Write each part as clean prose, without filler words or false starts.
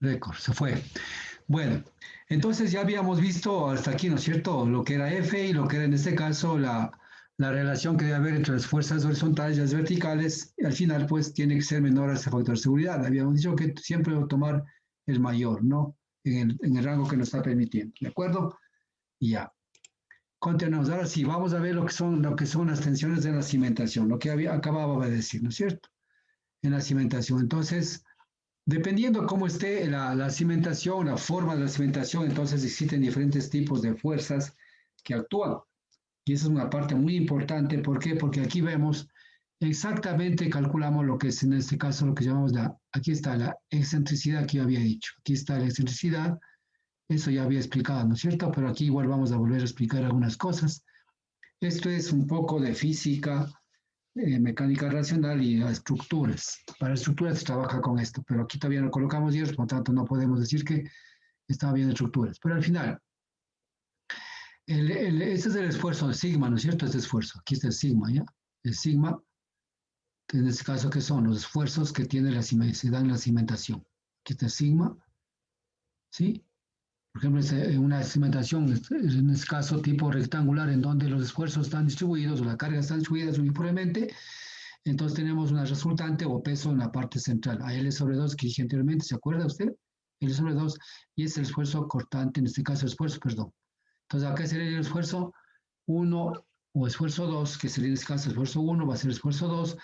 récord, se fue. Bueno, entonces ya habíamos visto hasta aquí, ¿no es cierto? Lo que era F y lo que era en este caso la relación que debe haber entre las fuerzas horizontales y las verticales. Y al final, pues, tiene que ser menor a ese factor de seguridad. Habíamos dicho que siempre debo tomar el mayor, ¿no? En el rango que nos está permitiendo, ¿de acuerdo? Y ya. Continuamos. Ahora sí, vamos a ver lo que son las tensiones de la cimentación, lo que acababa de decir, ¿no es cierto? En la cimentación. Entonces, dependiendo cómo esté la cimentación, la forma de la cimentación, entonces existen diferentes tipos de fuerzas que actúan. Y esa es una parte muy importante. ¿Por qué? Porque aquí vemos exactamente, calculamos lo que es en este caso lo que llamamos aquí está la excentricidad que yo había dicho. Aquí está la excentricidad, eso ya había explicado, ¿no es cierto? Pero aquí igual vamos a volver a explicar algunas cosas. Esto es un poco de física, mecánica racional y estructuras. Para estructuras se trabaja con esto, pero aquí todavía no colocamos hierros, por lo tanto no podemos decir que está bien estructuras. Pero al final, este es el esfuerzo de sigma, ¿no es cierto? Este esfuerzo, aquí está el sigma, ¿ya? El sigma, que en este caso, ¿qué son? Los esfuerzos que tiene se dan en la cimentación. Aquí está el sigma, ¿sí? Por ejemplo, una cimentación, en este caso tipo rectangular, en donde los esfuerzos están distribuidos o las cargas están distribuidas uniformemente. Entonces tenemos una resultante o peso en la parte central, a L sobre 2 que dije anteriormente, ¿se acuerda usted? L sobre 2 y es el esfuerzo cortante, en este caso esfuerzo, perdón. Entonces acá sería el esfuerzo 1 o esfuerzo 2, que sería en este caso esfuerzo 1, va a ser esfuerzo 2,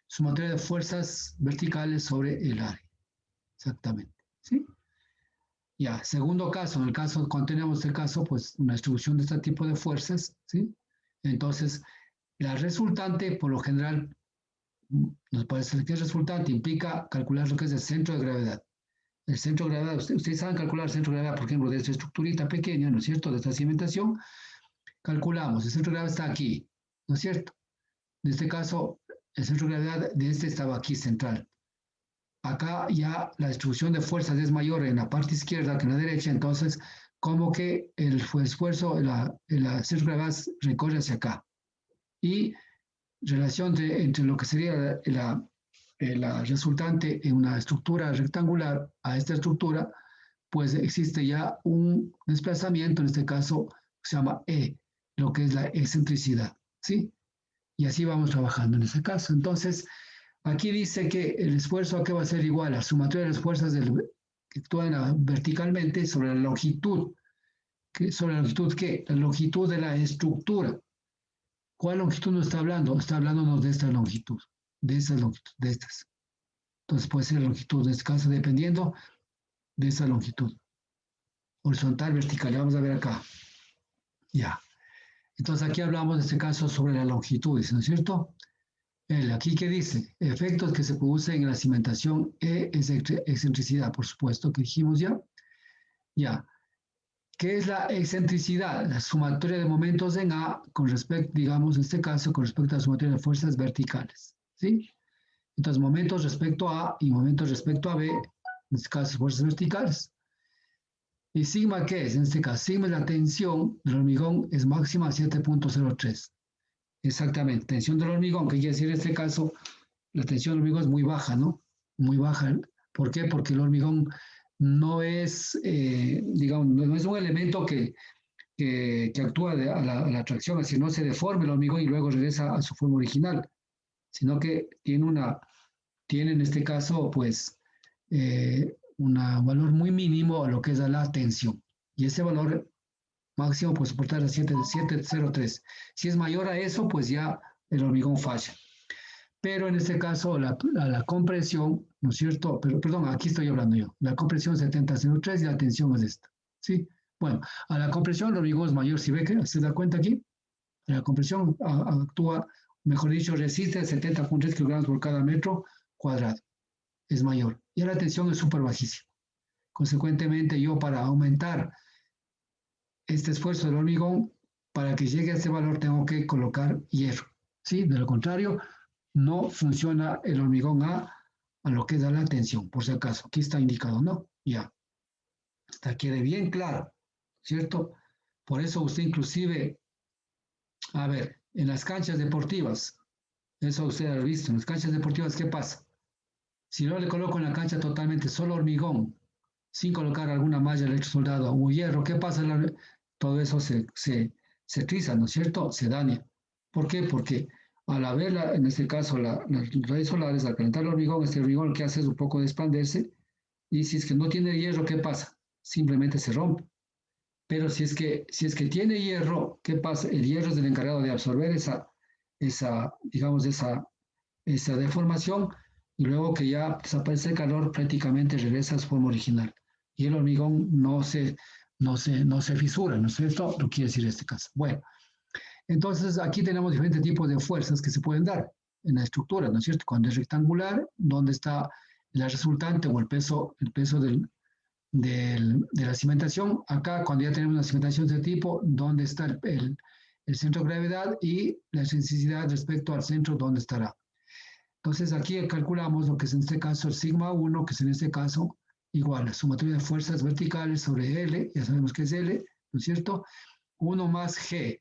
sumatoria de fuerzas verticales sobre el área. Exactamente. ¿Sí? Ya, segundo caso, en el caso, cuando tenemos este caso, pues una distribución de este tipo de fuerzas, ¿sí? Entonces, la resultante, por lo general, nos parece que el resultante implica calcular lo que es el centro de gravedad. El centro de gravedad, ustedes saben calcular el centro de gravedad, por ejemplo, de esta estructurita pequeña, ¿no es cierto?, de esta cimentación, calculamos, el centro de gravedad está aquí, ¿no es cierto? En este caso, el centro de gravedad de este estaba aquí central. Acá ya la distribución de fuerzas es mayor en la parte izquierda que en la derecha, entonces como que el esfuerzo, el centro de gravedad recorre hacia acá. Y relación entre lo que sería la resultante en una estructura rectangular a esta estructura, pues existe ya un desplazamiento, en este caso se llama E, lo que es la excentricidad, ¿sí? Y así vamos trabajando en ese caso. Entonces, aquí dice que el esfuerzo aquí va a ser igual a la sumatoria de las fuerzas que actúan verticalmente sobre la longitud. ¿Sobre la longitud qué? La longitud de la estructura. ¿Cuál longitud nos está hablando? Está hablándonos de esta longitud, de esa longitud, de estas. Entonces puede ser la longitud, en este caso, dependiendo de esa longitud. Horizontal, vertical, vamos a ver acá. Ya. Entonces aquí hablamos en este caso sobre la longitud, ¿no es cierto? Aquí que dice, efectos que se producen en la cimentación es excentricidad, por supuesto, que dijimos ya. Ya. ¿Qué es la excentricidad? La sumatoria de momentos en A con respecto, digamos, en este caso, con respecto a la sumatoria de fuerzas verticales. ¿Sí? Entonces, momentos respecto a A y momentos respecto a B, en este caso, fuerzas verticales. ¿Y sigma qué es? En este caso, sigma es la tensión del hormigón, es máxima a 7.03. Exactamente, tensión del hormigón, que quiere decir en este caso, la tensión del hormigón es muy baja, ¿no? Muy baja. ¿Por qué? Porque el hormigón no es, digamos, no es un elemento que actúa a la atracción, así no se deforma el hormigón y luego regresa a su forma original, sino que tiene en este caso, pues, un valor muy mínimo a lo que es la tensión. Y ese valor máximo puede soportar a 7.03. Si es mayor a eso, pues ya el hormigón falla. Pero en este caso, la compresión, ¿no es cierto? Pero, perdón, aquí estoy hablando yo. La compresión 70.03 y la tensión es esta. ¿Sí? Bueno, a la compresión el hormigón es mayor. Si ve que se da cuenta aquí, la compresión actúa, mejor dicho, resiste 70.3 kilogramos por cada metro cuadrado. Es mayor. Y la tensión es súper bajísima. Consecuentemente, yo para aumentar este esfuerzo del hormigón, para que llegue a este valor tengo que colocar hierro. ¿Sí? De lo contrario, no funciona el hormigón a lo que da la tensión, por si acaso. Aquí está indicado, ¿no? Ya. Hasta quede bien claro, ¿cierto? Por eso usted inclusive, a ver, en las canchas deportivas, eso usted ha visto, en las canchas deportivas, ¿qué pasa? Si no le coloco en la cancha totalmente solo hormigón, sin colocar alguna malla electrosoldada o hierro, ¿qué pasa? Todo eso se triza, ¿no es cierto? Se daña. ¿Por qué? Porque al haber, en este caso, las rayos solares, al calentar el hormigón, este hormigón lo que hace es un poco de expandirse, y si es que no tiene hierro, ¿qué pasa? Simplemente se rompe. Pero si es que tiene hierro, ¿qué pasa? El hierro es el encargado de absorber digamos, esa deformación, y luego que ya desaparece el calor, prácticamente regresa a su forma original. Y el hormigón no se fisura, ¿no es cierto? Lo quiere decir este caso. Bueno, entonces aquí tenemos diferentes tipos de fuerzas que se pueden dar en la estructura, ¿no es cierto? Cuando es rectangular, ¿dónde está la resultante o el peso de la cimentación? Acá, cuando ya tenemos una cimentación de este tipo, ¿dónde está el centro de gravedad y la excentricidad respecto al centro, dónde estará? Entonces aquí calculamos lo que es en este caso el sigma 1, que es en este caso igual a sumatoria de fuerzas verticales sobre L, ya sabemos que es L, ¿no es cierto? 1 más G,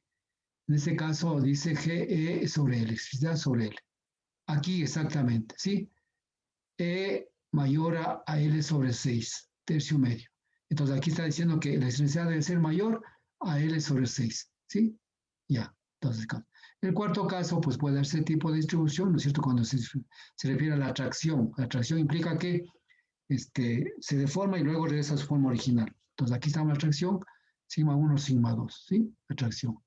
en este caso dice GE sobre L, electricidad sobre L. Aquí exactamente, ¿sí? E mayor a L sobre 6, tercio medio. Entonces aquí está diciendo que la electricidad debe ser mayor a L sobre 6, ¿sí? Ya, entonces el cuarto caso, pues puede darse tipo de distribución, ¿no es cierto? Cuando se refiere a la atracción. La atracción implica que se deforma y luego regresa a su forma original. Entonces aquí está la atracción, sigma 1, sigma 2, ¿sí? Atracción.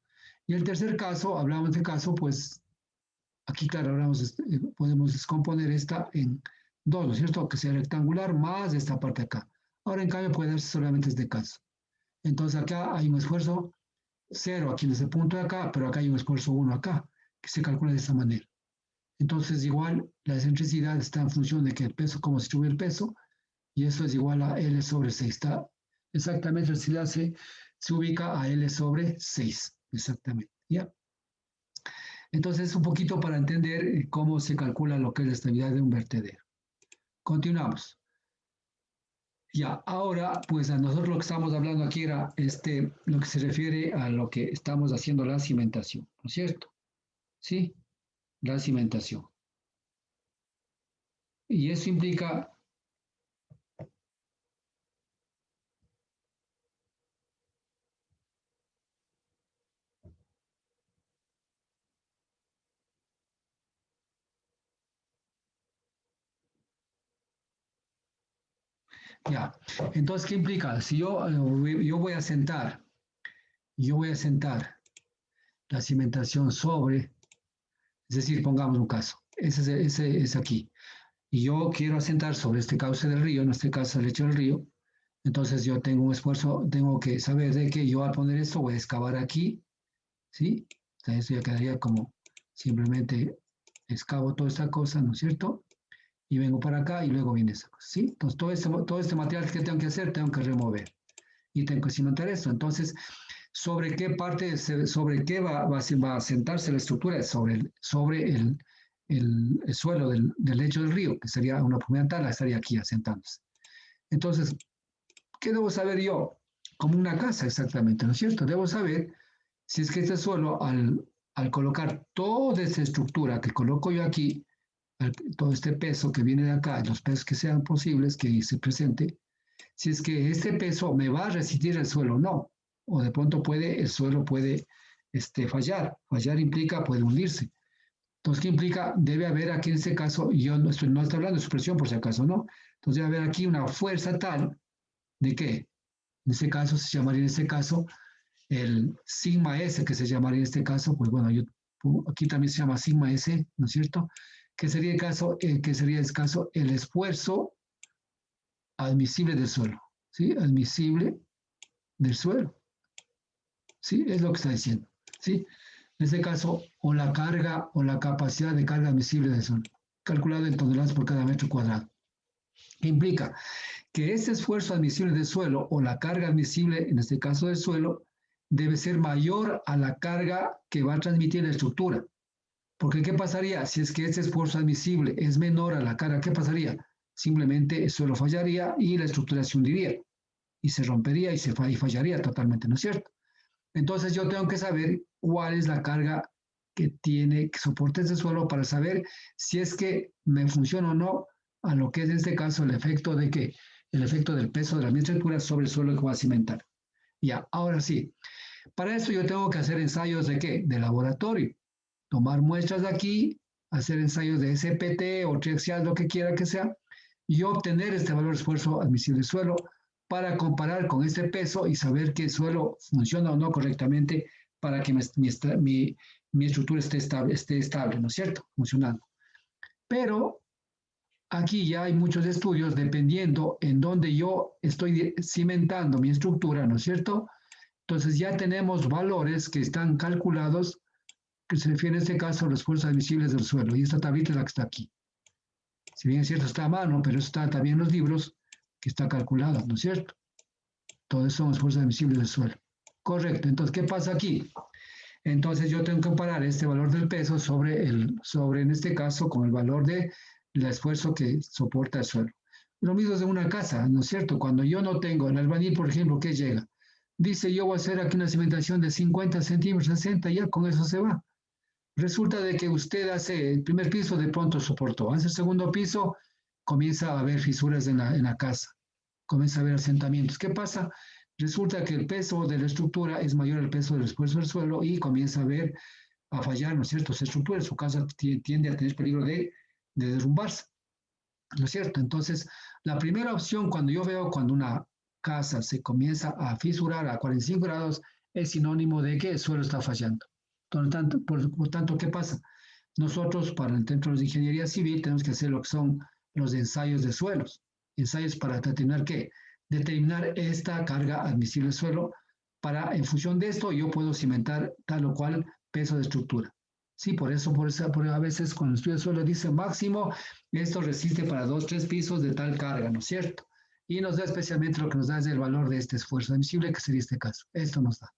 Y el tercer caso, hablamos de caso, pues aquí, claro, podemos descomponer esta en dos, ¿no es cierto? Que sea rectangular más esta parte acá. Ahora, en cambio, puede darse solamente este caso. Entonces acá hay un esfuerzo 0 aquí en ese punto de acá, pero acá hay un esfuerzo 1 acá, que se calcula de esta manera. Entonces, igual, la excentricidad está en función de que el peso, cómo se sube el peso, y eso es igual a L sobre 6. Está exactamente, la excentricidad se ubica a L sobre 6, exactamente. ¿Ya? Entonces, un poquito para entender cómo se calcula lo que es la estabilidad de un vertedero. Continuamos. Ya, ahora, pues a nosotros lo que estamos hablando aquí era lo que se refiere a lo que estamos haciendo la cimentación, ¿no es cierto? Sí, la cimentación. Y eso implica, ya, entonces, ¿qué implica? Si yo voy a sentar la cimentación sobre, es decir, pongamos un caso, ese es aquí, y yo quiero asentar sobre este cauce del río, en este caso el lecho del río. Entonces yo tengo un esfuerzo, tengo que saber de que yo al poner esto voy a excavar aquí, ¿sí? Entonces esto ya quedaría como simplemente excavo toda esta cosa, ¿no es cierto? Y vengo para acá y luego viene esa cosa, ¿sí? Entonces todo este material que tengo que hacer, tengo que remover y tengo que cimentar esto. Entonces, ¿sobre qué parte, sobre qué va a sentarse la estructura? Sobre el suelo del lecho del río, que sería una primera tabla, estaría aquí asentándose. Entonces, ¿qué debo saber yo? Como una casa, exactamente, ¿no es cierto? Debo saber si es que este suelo, al colocar toda esta estructura que coloco yo aquí, todo este peso que viene de acá, los pesos que sean posibles que se presente, si es que este peso me va a resistir el suelo o no, o de pronto el suelo puede fallar. Fallar implica, puede hundirse. Entonces, ¿qué implica? Debe haber aquí en este caso, yo no estoy hablando de supresión por si acaso, ¿no? Entonces debe haber aquí una fuerza tal de que en este caso se llamaría en este caso el sigma S, que se llamaría en este caso, pues bueno, aquí también se llama sigma S, ¿no es cierto? Que sería el caso el esfuerzo admisible del suelo, ¿sí? Admisible del suelo, ¿sí? Es lo que está diciendo, ¿sí? En este caso, o la carga o la capacidad de carga admisible del suelo, calculado en toneladas por cada metro cuadrado. ¿Qué implica? Que este esfuerzo admisible del suelo o la carga admisible, en este caso del suelo, debe ser mayor a la carga que va a transmitir la estructura. Porque ¿qué pasaría? Si es que este esfuerzo admisible es menor a la carga, ¿qué pasaría? Simplemente el suelo fallaría y la estructura se hundiría y se rompería y fallaría totalmente, ¿no es cierto? Entonces yo tengo que saber cuál es la carga que tiene que soportar ese suelo para saber si es que me funciona o no a lo que es en este caso el efecto de que el efecto del peso de la misma estructura sobre el suelo que voy a cimentar. Ya, ahora sí. Para eso yo tengo que hacer ensayos ¿de qué? De laboratorio. Tomar muestras de aquí, hacer ensayos de SPT o triaxial, lo que quiera que sea, y obtener este valor de esfuerzo admisible del suelo para comparar con este peso y saber que el suelo funciona o no correctamente para que mi estructura esté estable, ¿no es cierto? Funcionando. Pero aquí ya hay muchos estudios dependiendo en donde yo estoy cimentando mi estructura, ¿no es cierto? Entonces ya tenemos valores que están calculados, que se refiere en este caso a los esfuerzos admisibles del suelo. Y esta tablita es la que está aquí. Si bien es cierto, está a mano, pero está también en los libros que está calculado, ¿no es cierto? Todos son esfuerzos admisibles del suelo. Correcto. Entonces, ¿qué pasa aquí? Entonces yo tengo que comparar este valor del peso sobre en este caso, con el valor del esfuerzo que soporta el suelo. Lo mismo es de una casa, ¿no es cierto? Cuando yo no tengo, el albañil, por ejemplo, ¿qué llega? Dice, yo voy a hacer aquí una cimentación de 50 centímetros, 60, y ya con eso se va. Resulta de que usted hace el primer piso, de pronto soportó. Hace el segundo piso, comienza a haber fisuras en la casa, comienza a haber asentamientos. ¿Qué pasa? Resulta que el peso de la estructura es mayor al peso del esfuerzo del suelo y comienza a fallar, ¿no es cierto? Esa estructura, su casa tiende a tener peligro de derrumbarse, ¿no es cierto? Entonces, la primera opción cuando una casa se comienza a fisurar a 45 grados es sinónimo de que el suelo está fallando. Por tanto, ¿qué pasa? Nosotros, para el Centro de Ingeniería Civil, tenemos que hacer lo que son los ensayos de suelos. Ensayos para determinar qué? Determinar esta carga admisible del suelo para, en función de esto, yo puedo cimentar tal o cual peso de estructura. Sí, por eso a veces con el estudio de suelo dice máximo, esto resiste para 2, 3 pisos de tal carga, ¿no es cierto? Y nos da especialmente lo que nos da es el valor de este esfuerzo admisible, que sería este caso. Esto nos da,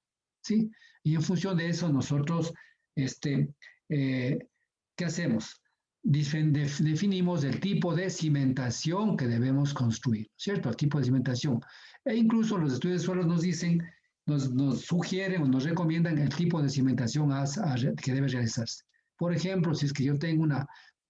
¿sí? Y en función de eso nosotros, ¿qué hacemos? Definimos el tipo de cimentación que debemos construir, ¿cierto? El tipo de cimentación. E incluso los estudios de suelos nos dicen, nos sugieren o nos recomiendan el tipo de cimentación que debe realizarse. Por ejemplo, si es que yo tengo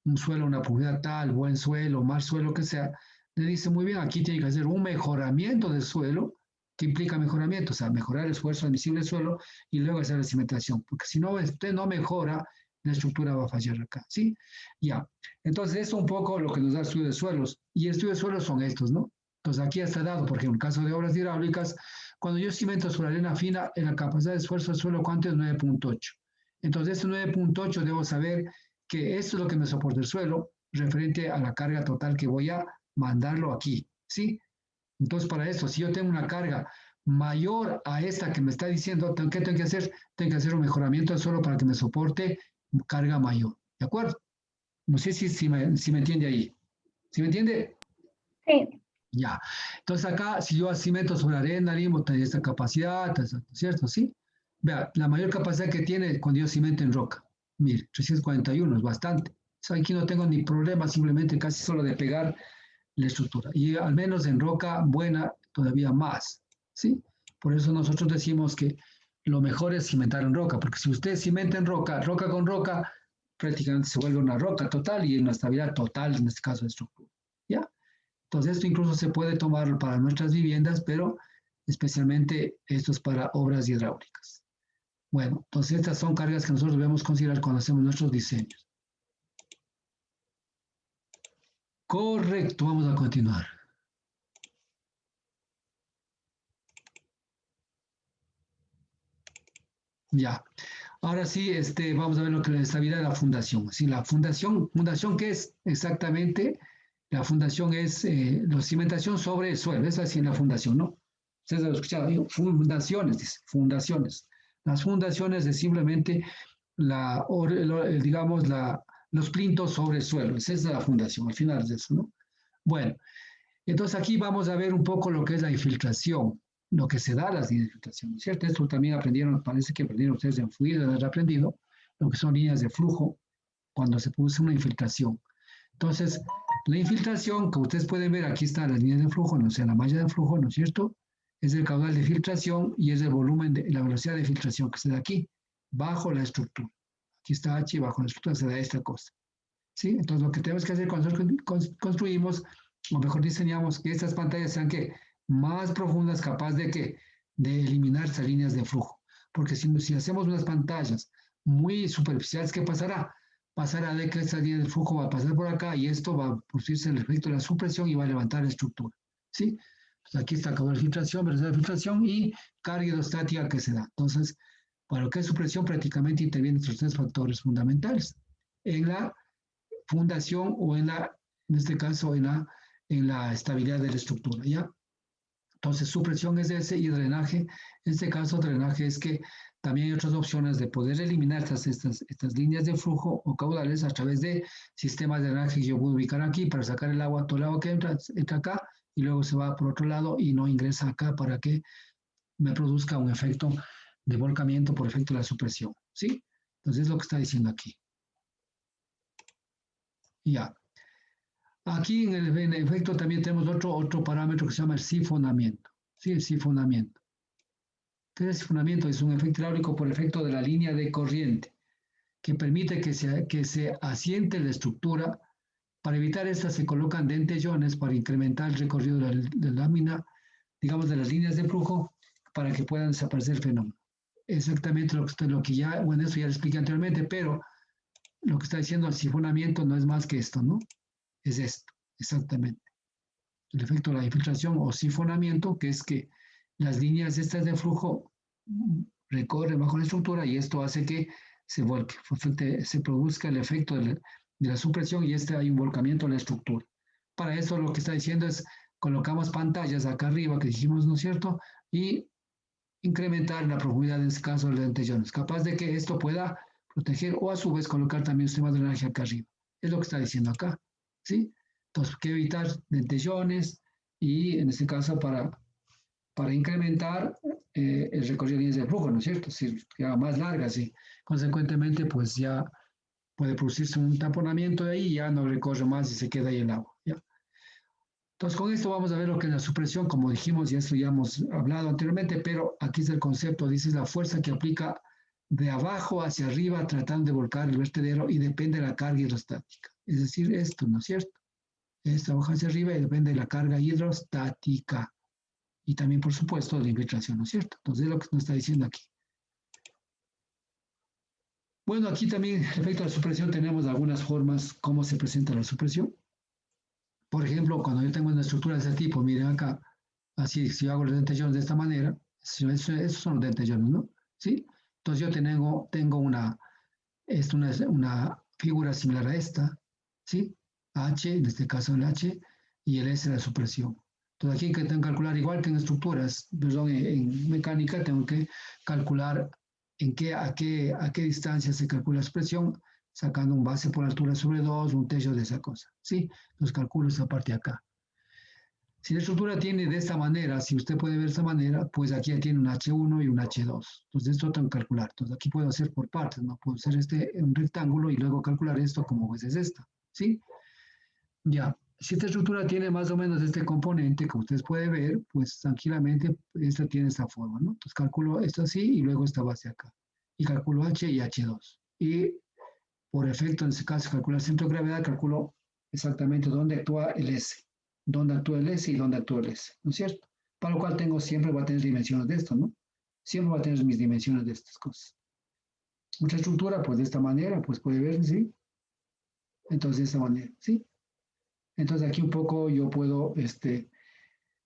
un suelo, una profundidad tal, buen suelo, mal suelo, que sea, le dice muy bien, aquí tiene que hacer un mejoramiento del suelo, que implica mejoramiento, o sea, mejorar el esfuerzo admisible del suelo y luego hacer la cimentación, porque si no, usted no mejora, la estructura va a fallar acá, ¿sí? Ya, entonces eso es un poco lo que nos da el estudio de suelos, y el estudio de suelos son estos, ¿no? Entonces aquí está dado, por ejemplo, en el caso de obras hidráulicas, cuando yo cimento sobre arena fina, en la capacidad de esfuerzo del suelo, ¿cuánto es? 9.8. Entonces, este 9.8 debo saber que esto es lo que me soporta el suelo, referente a la carga total que voy a mandarlo aquí, ¿sí? Entonces, para eso, si yo tengo una carga mayor a esta que me está diciendo, ¿qué tengo que hacer? Tengo que hacer un mejoramiento del suelo para que me soporte carga mayor, ¿de acuerdo? No sé si me entiende ahí. ¿Sí me entiende? Sí. Ya. Entonces acá, si yo cimento sobre arena, limo, tiene esta capacidad, ¿cierto? ¿Sí? Vea, la mayor capacidad que tiene cuando yo cimento en roca. Mire, 341 es bastante. O sea, aquí no tengo ni problema, simplemente casi solo de pegar la estructura. Y al menos en roca buena, todavía más. ¿Sí? Por eso nosotros decimos que lo mejor es cimentar en roca, porque si usted cimenta en roca, roca con roca, prácticamente se vuelve una roca total y una estabilidad total, en este caso de estructura. ¿Ya? Entonces, esto incluso se puede tomar para nuestras viviendas, pero especialmente esto es para obras hidráulicas. Bueno, entonces estas son cargas que nosotros debemos considerar cuando hacemos nuestros diseños. Correcto, vamos a continuar. Ya. Ahora sí, vamos a ver lo que es la estabilidad de la fundación. Sí, la fundación, ¿qué es exactamente? La fundación es la cimentación sobre el suelo, es así en la fundación, ¿no? Ustedes lo escuchado, fundaciones, dice, fundaciones. Las fundaciones es simplemente digamos, los plintos sobre el suelo, esa es la fundación, al final es eso, ¿no? Bueno, entonces aquí vamos a ver un poco lo que es la infiltración, lo que se da a las líneas de infiltración, ¿cierto? Esto también aprendieron, parece que aprendieron ustedes en fluido, de haber aprendido lo que son líneas de flujo cuando se produce una infiltración. Entonces, la infiltración, que ustedes pueden ver, aquí están las líneas de flujo, no sé, la malla de flujo, ¿no es cierto? Es el caudal de filtración y es el volumen, la velocidad de filtración que se da aquí, bajo la estructura. Aquí está H y bajo la estructura se da esta cosa. ¿Sí? Entonces, lo que tenemos que hacer cuando construimos o mejor diseñamos que estas pantallas sean que más profundas, capaz de que de eliminar esas líneas de flujo. Porque si hacemos unas pantallas muy superficiales, ¿qué pasará? Pasará de que esta línea de flujo va a pasar por acá y esto va a producirse el efecto de la supresión y va a levantar la estructura. ¿Sí? Pues aquí está acabó la filtración, velocidad de filtración y carga hidrostática que se da. Entonces, para lo que es supresión, prácticamente intervienen estos tres factores fundamentales en la fundación o en este caso, en la estabilidad de la estructura, ¿ya? Entonces, supresión es ese y drenaje, en este caso, drenaje es que también hay otras opciones de poder eliminar estas líneas de flujo o caudales a través de sistemas de drenaje que yo puedo ubicar aquí para sacar el agua, todo el agua que entra acá y luego se va por otro lado y no ingresa acá para que me produzca un efecto de volcamiento por efecto de la supresión, ¿sí? Entonces, es lo que está diciendo aquí. Ya. Aquí en efecto también tenemos otro parámetro que se llama el sifonamiento. ¿Sí? El sifonamiento. ¿Qué es el sifonamiento? Es un efecto hidráulico por efecto de la línea de corriente que permite que se asiente la estructura. Para evitar esta se colocan dentellones para incrementar el recorrido de la lámina, digamos de las líneas de flujo, para que puedan desaparecer el fenómeno. Exactamente lo que ya, bueno, eso ya lo expliqué anteriormente, pero lo que está diciendo el sifonamiento no es más que esto, ¿no? Es esto, exactamente. El efecto de la infiltración o sifonamiento, que es que las líneas estas de flujo recorren bajo la estructura y esto hace que se vuelque, se produzca el efecto de la supresión y hay un volcamiento en la estructura. Para eso lo que está diciendo es colocamos pantallas acá arriba que dijimos, ¿no es cierto? Y incrementar la profundidad en este caso de los dentellones, capaz de que esto pueda proteger o a su vez colocar también un sistema de drenaje acá arriba. Es lo que está diciendo acá, ¿sí? Entonces, que evitar dentellones y en este caso para incrementar el recorrido de líneas de flujo, ¿no es cierto? Si que haga más largas y consecuentemente pues ya puede producirse un taponamiento de ahí y ya no recorre más y se queda ahí el agua, ¿ya? Entonces, con esto vamos a ver lo que es la supresión, como dijimos, y esto ya hemos hablado anteriormente, pero aquí es el concepto, dice la fuerza que aplica de abajo hacia arriba tratando de volcar el vertedero y depende de la carga hidrostática. Es decir, esto, ¿no es cierto? Esta hoja hacia arriba y depende de la carga hidrostática y también, por supuesto, de la infiltración, ¿no es cierto? Entonces, es lo que nos está diciendo aquí. Bueno, aquí también respecto a la supresión tenemos algunas formas cómo se presenta la supresión. Por ejemplo, cuando yo tengo una estructura de ese tipo, miren acá, así, si yo hago los dentellones de esta manera, esos son los dentellones, ¿no? ¿Sí? Entonces yo tengo una figura similar a esta, ¿sí? H, en este caso el H, y el S la supresión. Entonces aquí que tengo que calcular, igual que en estructuras, perdón, en mecánica, tengo que calcular a qué distancia se calcula la supresión, sacando un base por altura sobre 2, un techo de esa cosa, ¿sí? Entonces calculo esa parte acá. Si la estructura tiene de esta manera, si usted puede ver de esta manera, pues aquí ya tiene un H1 y un H2. Entonces esto tengo que calcular. Entonces aquí puedo hacer por partes, ¿no? Puedo hacer un rectángulo y luego calcular esto como pues es esta, ¿sí? Ya, si esta estructura tiene más o menos este componente, como ustedes pueden ver, pues tranquilamente esta tiene esta forma, ¿no? Entonces calculo esto así y luego esta base acá. Y calculo H y H2. Y por efecto, en este caso, calcular el centro de gravedad, calculo exactamente dónde actúa el S, dónde actúa el S y dónde actúa el S, ¿no es cierto? Para lo cual siempre va a tener dimensiones de esto, ¿no? Siempre va a tener mis dimensiones de estas cosas. Mucha estructura, pues de esta manera, pues puede ver, ¿sí? Entonces, de esta manera, ¿sí? Entonces, aquí un poco yo puedo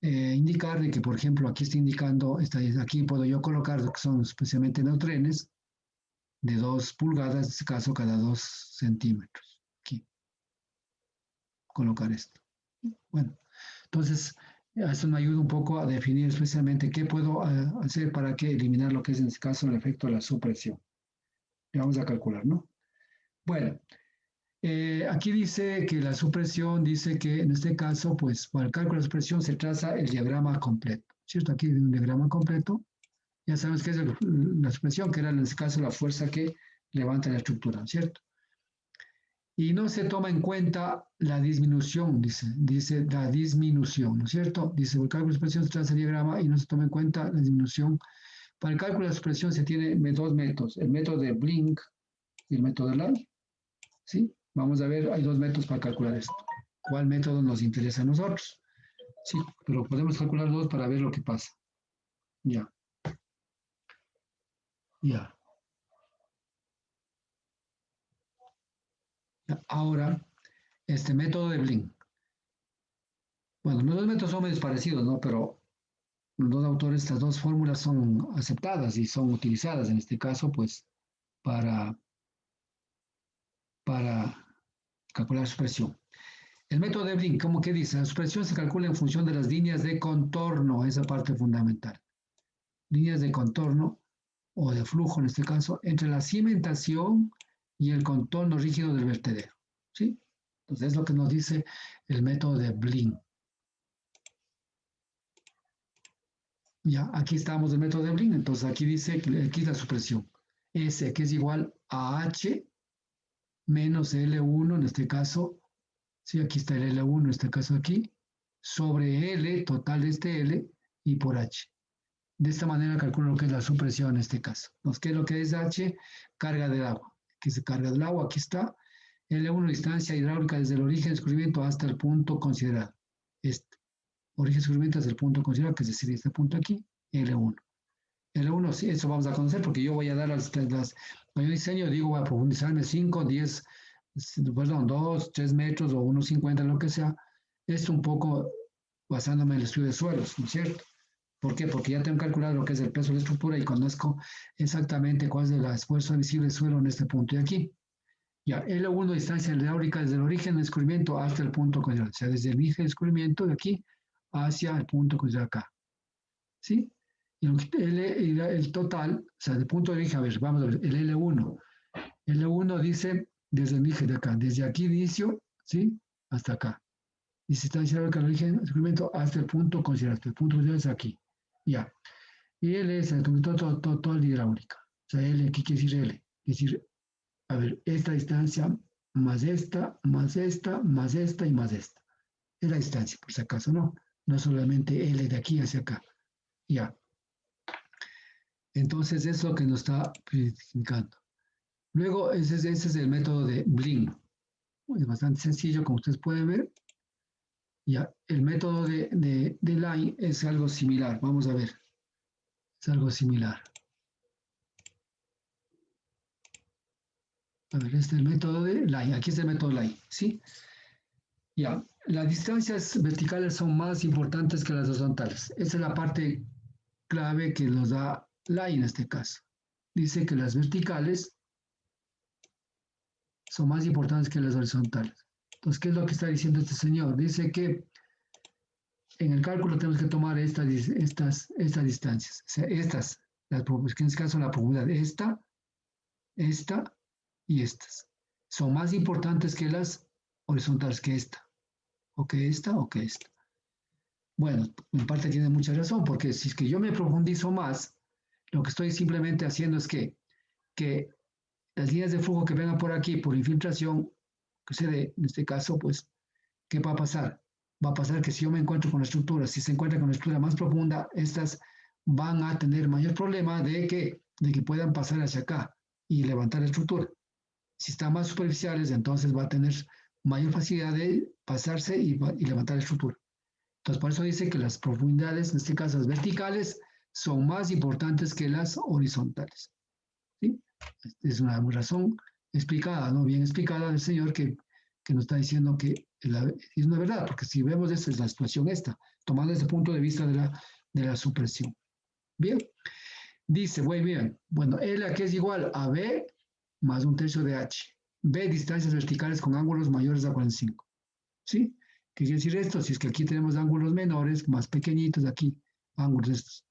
indicar de que, por ejemplo, aquí está indicando, aquí puedo yo colocar lo que son especialmente neutrenes de 2 pulgadas, en este caso cada 2 centímetros. Aquí, colocar esto. Bueno, entonces, esto me ayuda un poco a definir especialmente qué puedo hacer para que eliminar lo que es en este caso el efecto de la supresión. Y vamos a calcular, ¿no? Bueno, aquí dice que la supresión, dice que en este caso, pues para el cálculo de la supresión se traza el diagrama completo, ¿cierto? Aquí hay un diagrama completo. Ya sabemos qué es la supresión, que era en este caso la fuerza que levanta la estructura, ¿cierto? Y no se toma en cuenta la disminución, dice la disminución, ¿no es cierto? Dice, el cálculo de expresión se traza el diagrama y no se toma en cuenta la disminución. Para el cálculo de la expresión se tiene dos métodos, el método de Blink y el método de Lai, ¿sí? Vamos a ver, hay dos métodos para calcular esto. cuál método nos interesa a nosotros. Sí, pero podemos calcular dos para ver lo que pasa. Ya. Ya. Ahora, este método de Blin. Bueno, los dos métodos son medio parecidos, ¿no? Pero los dos autores, estas dos fórmulas son aceptadas y son utilizadas en este caso, pues, para, para calcular su presión. El método de Blin, ¿cómo que dice? La expresión se calcula en función de las líneas de contorno, esa parte fundamental. Líneas de contorno o de flujo en este caso, entre la cimentación y el contorno rígido del vertedero. ¿Sí? Entonces es lo que nos dice el método de Blin. Ya, aquí estamos del método de Blin, entonces aquí dice que aquí es la supresión. S, que es igual a H menos L1, en este caso, sí, aquí está el L1, en este caso aquí, sobre L, total de este L, y por H. De esta manera calculo lo que es la supresión en este caso. ¿Qué es lo que es H? Carga del agua. Aquí se carga del agua, aquí está. L1, distancia hidráulica desde el origen de escurrimiento hasta el punto considerado. Este. Origen de escurrimiento desde el punto considerado, que es decir, este punto aquí, L1. L1, sí, eso vamos a conocer porque yo voy a dar cuando yo diseño, digo, voy a profundizarme 5, 10, perdón, 2, 3 metros o 1,50, lo que sea. Esto un poco basándome en el estudio de suelos, ¿no es cierto? ¿Por qué? Porque ya tengo calculado lo que es el peso de la estructura y conozco exactamente cuál es el esfuerzo admisible del suelo en este punto y aquí. Ya, L1, distancia hidráulica desde el origen del descubrimiento hasta el punto considerado. O sea, desde el origen del descubrimiento de aquí hacia el punto considerado acá. ¿Sí? Y el total, o sea, del punto de origen, a ver, vamos a ver, el L1. L1 dice desde el origen de acá, desde aquí inicio, ¿sí? Hasta acá. Y distancia hidráulica del origen del descubrimiento hasta el punto considerado. Hasta el punto considerado es aquí. Ya. Y L es el total de hidráulica. O sea, L, ¿qué quiere decir L? Quiere decir, a ver, esta distancia más esta, más esta, más esta y más esta. Es la distancia, por si acaso, ¿no? No solamente L de aquí hacia acá. Ya. Entonces, eso es lo que nos está indicando. Luego, ese es el método de Blin. Es bastante sencillo, como ustedes pueden ver. Ya, el método de Line es algo similar. Vamos a ver. Es algo similar. A ver, este es el método de Line. Aquí está el método Line, ¿sí? Ya, las distancias verticales son más importantes que las horizontales. Esa es la parte clave que nos da Line en este caso. Dice que las verticales son más importantes que las horizontales. Entonces, ¿qué es lo que está diciendo este señor? Dice que en el cálculo tenemos que tomar estas distancias. O sea, estas, que en este caso la profundidad, esta y estas. Son más importantes que las horizontales, que esta, o que esta, o que esta. Bueno, en parte tiene mucha razón, porque si es que yo me profundizo más, lo que estoy simplemente haciendo es que las líneas de flujo que vengan por aquí, por infiltración, que se dé, en este caso, pues, ¿qué va a pasar? Va a pasar que si yo me encuentro con la estructura, si se encuentra con la estructura más profunda, estas van a tener mayor problema de que puedan pasar hacia acá y levantar la estructura. Si están más superficiales, entonces va a tener mayor facilidad de pasarse y levantar la estructura. Entonces, por eso dice que las profundidades, en este caso las verticales, son más importantes que las horizontales. ¿Sí? Es una razón explicada, ¿no? Bien explicada del Señor que nos está diciendo que es una verdad, porque si vemos esa es la situación esta, tomando ese punto de vista de la supresión. Bien, dice, muy bien, bueno, L aquí es igual a B más 1/3 de H. B, distancias verticales con ángulos mayores a 45. ¿Sí? ¿Qué quiere decir esto? Si es que aquí tenemos ángulos menores, más pequeñitos, aquí, ángulos estos.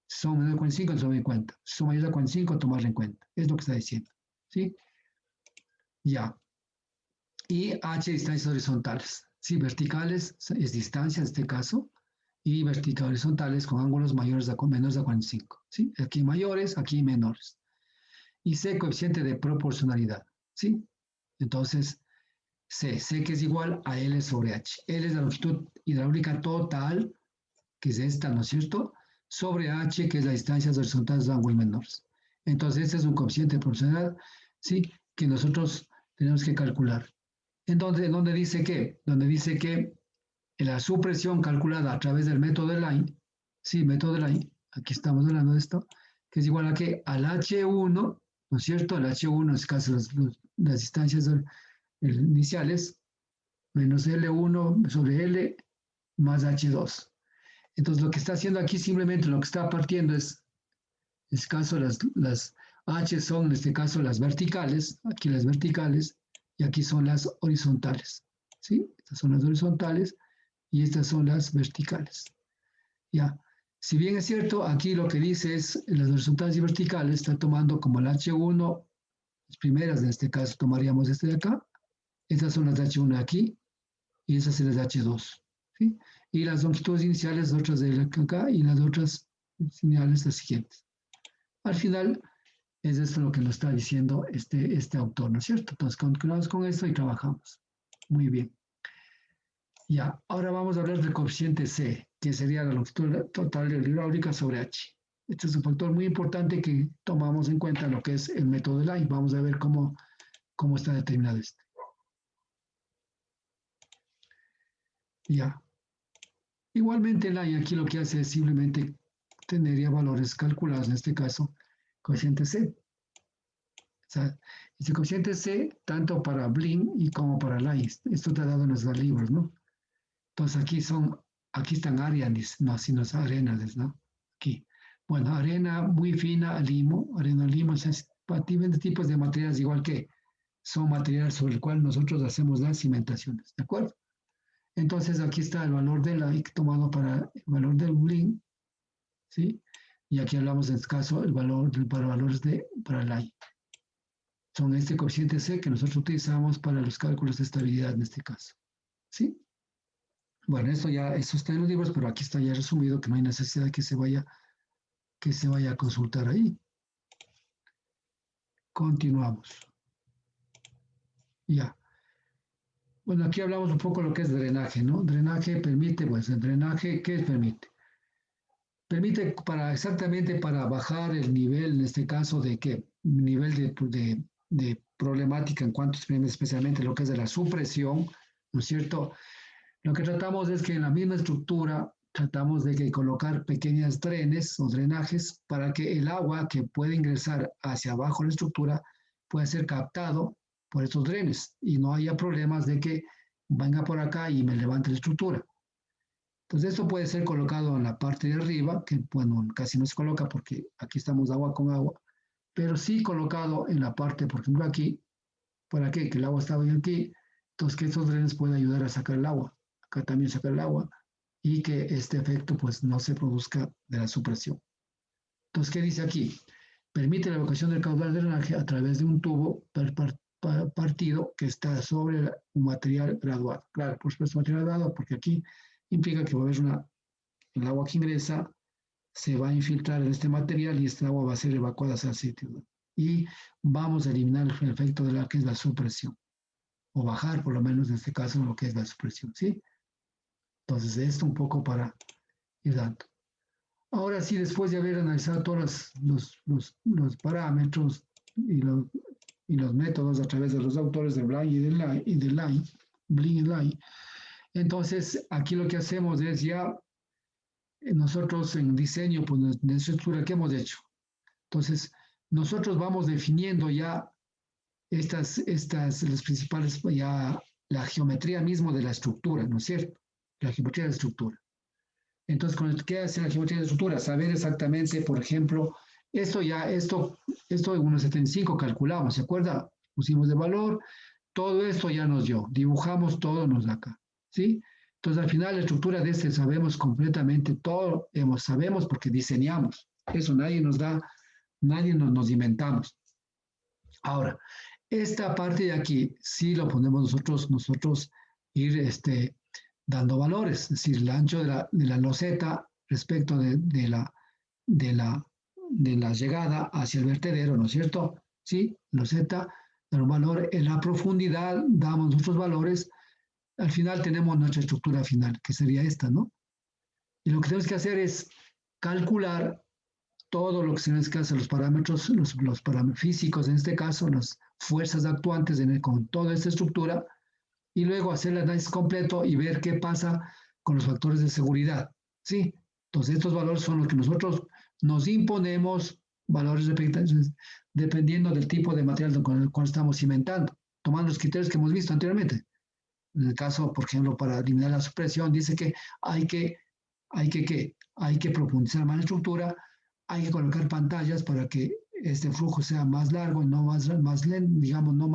Si son menores a 45, tomar en cuenta. Si son mayores a 45, tomarlo en cuenta. Es lo que está diciendo. ¿Sí? Ya. Y H, distancias horizontales. Sí, verticales es distancia en este caso. Y verticales horizontales con ángulos mayores a menores a 45. ¿Sí? Aquí mayores, aquí menores. Y C, coeficiente de proporcionalidad. ¿Sí? Entonces, C que es igual a L sobre H. L es la longitud hidráulica total, que es esta, ¿no es cierto? Sobre H, que es la distancia horizontales de ángulos menores. Entonces, este es un coeficiente de proporcionalidad, ¿sí? Que nosotros tenemos que calcular. Donde dice que, la supresión calculada a través del método de Line, sí, método de Line, aquí estamos hablando de esto, que es igual a que al H1, ¿no es cierto? El H1 es casi las distancias iniciales, menos L1 sobre L más H2. Entonces, lo que está haciendo aquí simplemente lo que está partiendo es, en este caso, las H son, en este caso, las verticales, aquí las verticales, y aquí son las horizontales, ¿sí? Estas son las horizontales y estas son las verticales, ¿ya? Si bien es cierto, aquí lo que dice es, las horizontales y verticales, está tomando como el H1, las primeras, en este caso, tomaríamos este de acá, estas son las de H1 aquí, y esas son las de H2, ¿sí? Y las longitudes iniciales, otras de acá, y las otras iniciales, las siguientes. Al final, es esto lo que nos está diciendo este autor, ¿no es cierto? Entonces, continuamos con esto y trabajamos. Muy bien. Ya, ahora vamos a hablar del coeficiente C, que sería la longitud total de la hidráulica sobre H. Este es un factor muy importante que tomamos en cuenta en lo que es el método de Line. Vamos a ver cómo está determinado este. Ya. Igualmente, Line aquí lo que hace es simplemente tener ya valores calculados, en este caso, coeficiente C. O sea, este coeficiente C, tanto para Blin y como para Line. Esto te ha dado en los libros, ¿no? Entonces aquí están áreas, no, sino arenas, ¿no? Aquí. Bueno, arena muy fina, arena limo, o sea, diferentes tipos de materiales, igual que son materiales sobre el cual nosotros hacemos las cimentaciones, ¿de acuerdo? Entonces aquí está el valor de la tomado para el valor del Blin, ¿sí? Y aquí hablamos en este caso el valor para valores para la I. Son este coeficiente C que nosotros utilizamos para los cálculos de estabilidad en este caso, ¿sí? Bueno, eso está en los libros, pero aquí está ya resumido que no hay necesidad de que se vaya a consultar ahí. Continuamos. Ya. Bueno, aquí hablamos un poco de lo que es drenaje, ¿no? Drenaje permite, pues, el drenaje, ¿qué permite? Permite exactamente para bajar el nivel, en este caso, de qué? Nivel de problemática en cuanto especialmente lo que es de la supresión, ¿no es cierto? Lo que tratamos es que en la misma estructura tratamos de colocar pequeños drenes o drenajes para que el agua que puede ingresar hacia abajo de la estructura pueda ser captado por estos drenes y no haya problemas de que venga por acá y me levante la estructura. Entonces esto puede ser colocado en la parte de arriba, que bueno, casi no se coloca porque aquí estamos agua con agua, pero sí colocado en la parte, por ejemplo aquí, ¿para qué? Que el agua estaba aquí, entonces que estos drenes pueden ayudar a sacar el agua. Acá también sacar el agua y que este efecto pues no se produzca de la supresión. Entonces, ¿qué dice aquí? Permite la evacuación del caudal de drenaje a través de un tubo partido que está sobre un material graduado. Claro, por supuesto material graduado porque aquí implica que va a haber el agua que ingresa se va a infiltrar en este material y este agua va a ser evacuada hacia el sitio, ¿no? Y vamos a eliminar el efecto de que es la supresión o bajar por lo menos en este caso lo que es la supresión, ¿sí? Entonces, esto un poco para ir dando. Ahora sí, después de haber analizado todos los parámetros y los métodos a través de los autores de Blin y de Line, entonces aquí lo que hacemos es ya nosotros en diseño, pues de estructura, ¿qué hemos hecho? Entonces, nosotros vamos definiendo ya las principales, ya la geometría mismo de la estructura, ¿no es cierto? La geometría de la estructura. Entonces, ¿qué hace la geometría de estructura? Saber exactamente, por ejemplo, esto en 1.75 calculamos, ¿se acuerda? Pusimos de valor, todo esto ya nos dio, dibujamos todo, nos da acá, ¿sí? Entonces, al final, la estructura de sabemos completamente todo, sabemos porque diseñamos. Eso nadie nos inventamos. Ahora, esta parte de aquí, sí lo ponemos nosotros ir dando valores, es decir, el ancho de la loseta respecto de la llegada hacia el vertedero, ¿no es cierto? Sí, loseta, dar un valor en la profundidad, damos nuestros valores, al final tenemos nuestra estructura final, que sería esta, ¿no? Y lo que tenemos que hacer es calcular todo lo que se en este caso, los parámetros, los parámetros físicos, en este caso, las fuerzas actuantes con toda esta estructura, y luego hacer el análisis completo y ver qué pasa con los factores de seguridad, ¿sí? Entonces, estos valores son los que nosotros nos imponemos, valores dependiendo del tipo de material con el cual estamos cimentando, tomando los criterios que hemos visto anteriormente. En el caso, por ejemplo, para eliminar la supresión, dice que hay que profundizar más la estructura, hay que colocar pantallas para que este flujo sea más largo, no más lento, digamos, no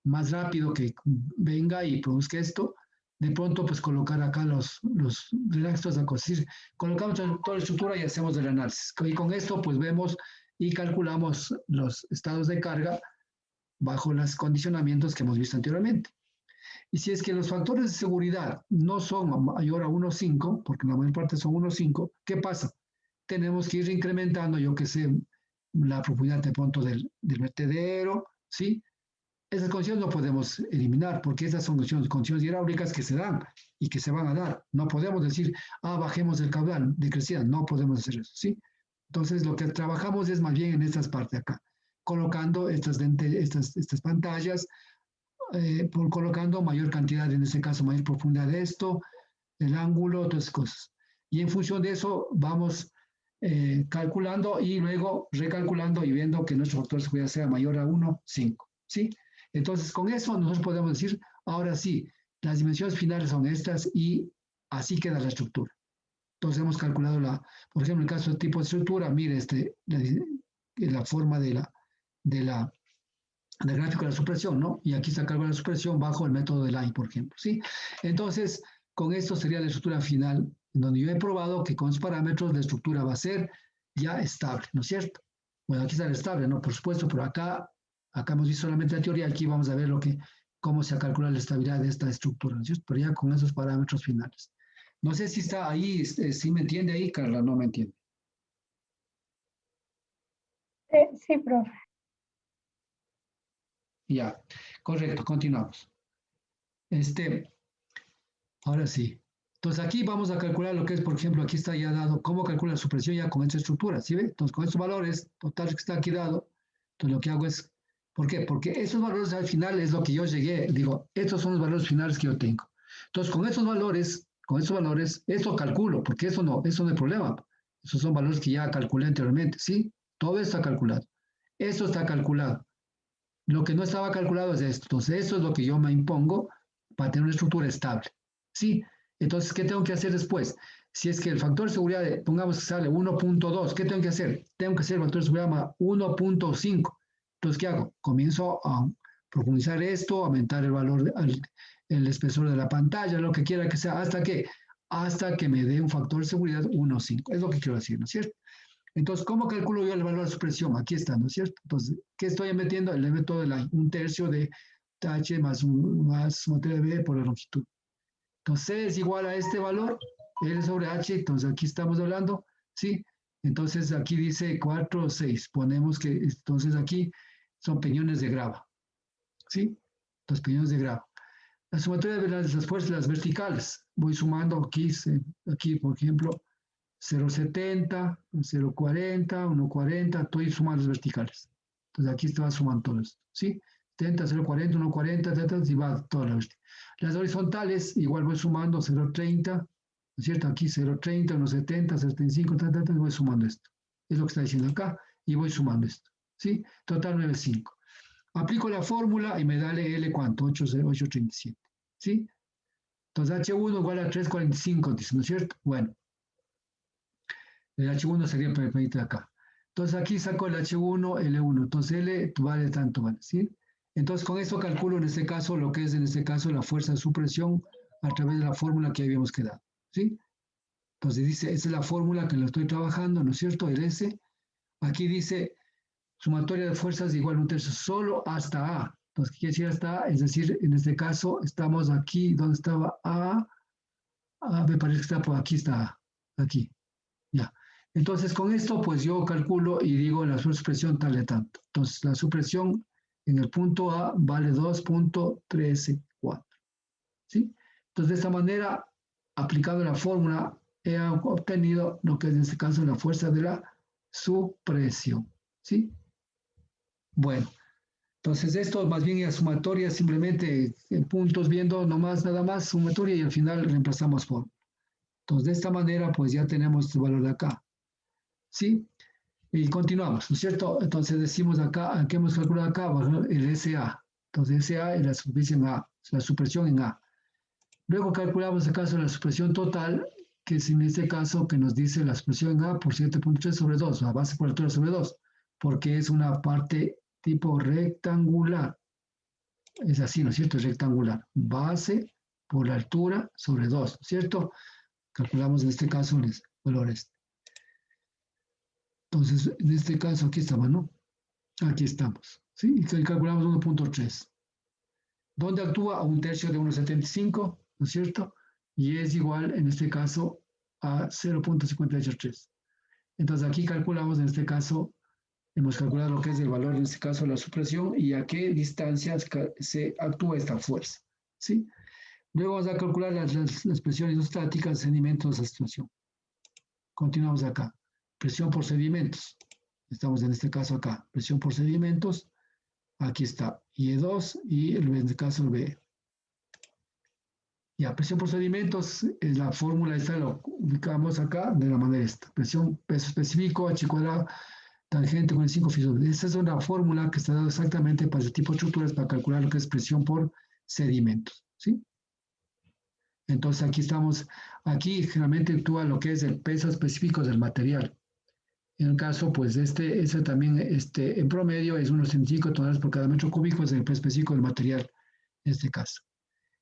más rápido, que venga y produzca esto. De pronto, pues colocar acá los relaxos a cosir. Colocamos toda la estructura y hacemos el análisis. Y con esto, pues vemos y calculamos los estados de carga bajo los condicionamientos que hemos visto anteriormente. Y si es que los factores de seguridad no son mayor a 1.5, porque la mayor parte son 1.5, ¿qué pasa? Tenemos que ir incrementando, yo que sé, la profundidad de pronto del vertedero, ¿sí? Esas condiciones no podemos eliminar, porque esas son condiciones hidráulicas que se dan y que se van a dar. No podemos decir, bajemos el caudal de crecida, no podemos hacer eso, ¿sí? Entonces, lo que trabajamos es más bien en estas partes acá, colocando estas pantallas, colocando mayor cantidad, en este caso mayor profundidad de esto, el ángulo, otras cosas. Y en función de eso vamos calculando y luego recalculando y viendo que nuestro factor de seguridad sea mayor a 1,5, ¿sí? Entonces, con eso nosotros podemos decir, ahora sí, las dimensiones finales son estas y así queda la estructura. Entonces hemos calculado por ejemplo, en el caso de tipo de estructura, mire la forma del gráfico de la supresión, ¿no? Y aquí está calculada la supresión bajo el método de Line, por ejemplo, ¿sí? Entonces, con esto sería la estructura final, en donde yo he probado que con esos parámetros la estructura va a ser ya estable, ¿no es cierto? Bueno, aquí está el estable, ¿no? Por supuesto, pero acá hemos visto solamente la teoría, aquí vamos a ver cómo se calcula la estabilidad de esta estructura, ¿no es cierto? Pero ya con esos parámetros finales. No sé si está ahí, si me entiende ahí, Carla, no me entiende. Sí, profe. Ya, correcto, continuamos. Ahora sí. Entonces aquí vamos a calcular lo que es, por ejemplo, aquí está ya dado cómo calcula la supresión ya con esta estructura, ¿sí ve? Entonces con estos valores totales que está aquí dado, entonces lo que hago es, ¿por qué? Porque esos valores al final es lo que yo llegué, digo, estos son los valores finales que yo tengo. Entonces con estos valores, esto calculo, porque eso no hay problema. Esos son valores que ya calculé anteriormente, ¿sí? Todo está calculado. Esto está calculado. Lo que no estaba calculado es esto. Entonces esto es lo que yo me impongo para tener una estructura estable. ¿Sí? Entonces, ¿qué tengo que hacer después? Si es que el factor de seguridad, pongamos que sale 1.2, ¿qué tengo que hacer? Tengo que hacer el factor de seguridad 1.5. Entonces, ¿qué hago? Comienzo a profundizar esto, aumentar el valor, el espesor de la pantalla, lo que quiera que sea, hasta que me dé un factor de seguridad 1.5. Es lo que quiero decir, ¿no es cierto? Entonces, ¿cómo calculo yo el valor de supresión? Aquí está, ¿no es cierto? Entonces, ¿qué estoy metiendo? Le meto un tercio de H más materia B por la longitud. Entonces, C es igual a este valor, L sobre H, entonces aquí estamos hablando, ¿sí? Entonces, aquí dice 4, 6. Ponemos que, entonces aquí son peñones de grava, ¿sí? Los peñones de grava. La sumatoria de las fuerzas, las verticales. Voy sumando aquí por ejemplo, 0,70, 0,40, 1,40, estoy sumando las verticales. Entonces aquí se va sumando todo esto, ¿sí? 70, 0,40, 1,40, etc. Y va toda la vertical. Las horizontales, igual voy sumando 0,30, ¿no es cierto? Aquí 0,30, 1,70, 0,75, voy sumando esto. Es lo que está diciendo acá, y voy sumando esto, ¿sí? Total 9,5. Aplico la fórmula y me da L, ¿cuánto? 8,37, ¿sí? Entonces H1 igual a 3,45, dice, ¿no es cierto? Bueno. El H1 sería perfecto acá. Entonces aquí saco el H1, L1. Entonces L vale tanto, ¿vale? ¿Sí? Entonces con esto calculo en este caso lo que es en este caso la fuerza de supresión a través de la fórmula que habíamos quedado. ¿Sí? Entonces dice, esa es la fórmula que lo estoy trabajando, ¿no es cierto? El S. Aquí dice sumatoria de fuerzas igual a un tercio solo hasta A. Entonces, ¿qué quiere decir hasta A? Es decir, en este caso estamos aquí, ¿dónde estaba A? Me parece que está por aquí, está A. Aquí. Ya. Entonces, con esto, pues yo calculo y digo la supresión tal de tanto. Entonces, la supresión en el punto A vale 2,134. ¿Sí? Entonces, de esta manera, aplicando la fórmula, he obtenido lo que es en este caso la fuerza de la supresión. ¿Sí? Bueno, Entonces, esto más bien es sumatoria, simplemente en puntos viendo nomás, nada más, sumatoria y al final reemplazamos por. Entonces, de esta manera, pues ya tenemos este valor de acá. ¿Sí? Y continuamos, ¿no es cierto? Entonces decimos acá, ¿qué hemos calculado acá? El SA. Entonces, SA es la superficie en A, la supresión en A. Luego calculamos acaso la supresión total, que es en este caso que nos dice la supresión en A por 7.3 sobre 2, la base por altura sobre 2, porque es una parte tipo rectangular. Es así, ¿no es cierto? Es rectangular. Base por altura sobre 2, ¿no es cierto? Calculamos en este caso los valores. Entonces, en este caso, aquí estamos, ¿no? Aquí estamos. ¿Sí? Y calculamos 1.3. ¿Dónde actúa? A un tercio de 1.75, ¿no es cierto? Y es igual, en este caso, a 0.583. Entonces, aquí calculamos, en este caso, hemos calculado lo que es el valor, en este caso, de la supresión y a qué distancias se actúa esta fuerza. ¿Sí? Luego vamos a calcular las presiones isostáticas de sedimentos de situación. Continuamos acá. Presión por sedimentos. Estamos en este caso acá. Presión por sedimentos. Aquí está. IE2 y en este caso el B. Ya, presión por sedimentos. La fórmula esta lo ubicamos acá de la manera esta. Presión, peso específico, H cuadrado, tangente con el 5 fijo. Esta es una fórmula que está dada exactamente para este tipo de estructuras para calcular lo que es presión por sedimentos. ¿Sí? Entonces aquí estamos, aquí generalmente actúa lo que es el peso específico del material. En el caso, pues ese también, en promedio es unos 65 toneladas por cada metro cúbico, es el peso específico del material, en este caso.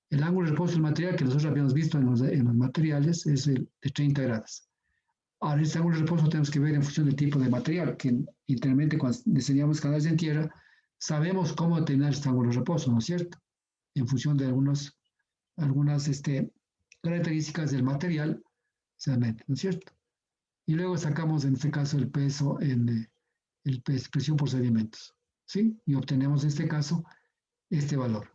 El ángulo de reposo del material, que nosotros habíamos visto en los materiales, es el de 30 grados. Ahora, este ángulo de reposo tenemos que ver en función del tipo de material, que internamente cuando diseñamos canales en tierra, sabemos cómo determinar este ángulo de reposo, ¿no es cierto? En función de algunas características del material, solamente, ¿no es cierto? Y luego sacamos en este caso el peso en presión por sedimentos, ¿sí? Y obtenemos en este caso este valor.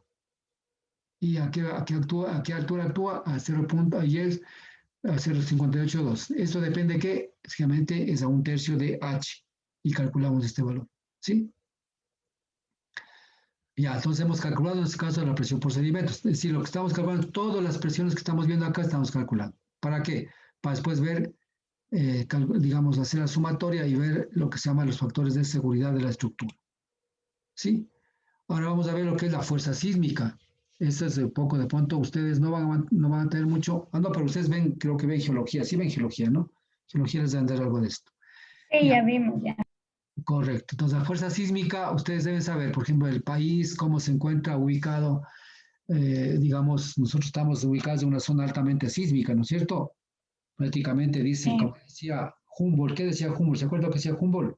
¿Y a qué altura actúa? A 0.58.2. Esto depende de que, básicamente, es a un tercio de H y calculamos este valor, ¿sí? Ya, entonces hemos calculado en este caso la presión por sedimentos. Es decir, lo que estamos calculando, todas las presiones que estamos viendo acá, estamos calculando. ¿Para qué? Para después ver, digamos, hacer la sumatoria y ver lo que se llama los factores de seguridad de la estructura. ¿Sí? Ahora vamos a ver lo que es la fuerza sísmica. Eso es un poco de pronto, ustedes no van a tener mucho. Ah, no, pero ustedes ven, creo que ven geología. Sí ven geología, ¿no? Geología les deben dar algo de esto. Sí, Ya, ya vimos, ya. correcto. Entonces, la fuerza sísmica, ustedes deben saber, por ejemplo, el país, cómo se encuentra ubicado. Digamos, nosotros estamos ubicados en una zona altamente sísmica, ¿no es cierto? Prácticamente dice, Sí, como decía Humboldt, ¿qué decía Humboldt? ¿Se acuerda lo que decía Humboldt?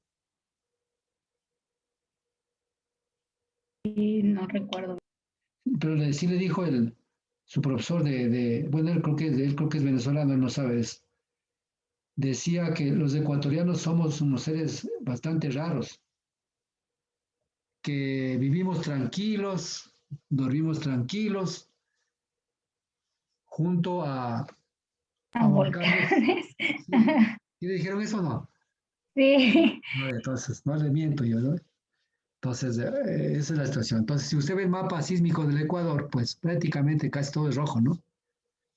no recuerdo. Pero sí le dijo su profesor bueno, él creo que es venezolano, él no sabe eso. Decía que los ecuatorianos somos unos seres bastante raros, que vivimos tranquilos, dormimos tranquilos, junto a A volcanes. volcanes. ¿Sí? ¿Y le dijeron eso o no? Sí, No, entonces, no le miento yo, ¿no? Entonces, esa es la situación. Entonces, si usted ve el mapa sísmico del Ecuador, pues prácticamente casi todo es rojo, ¿no?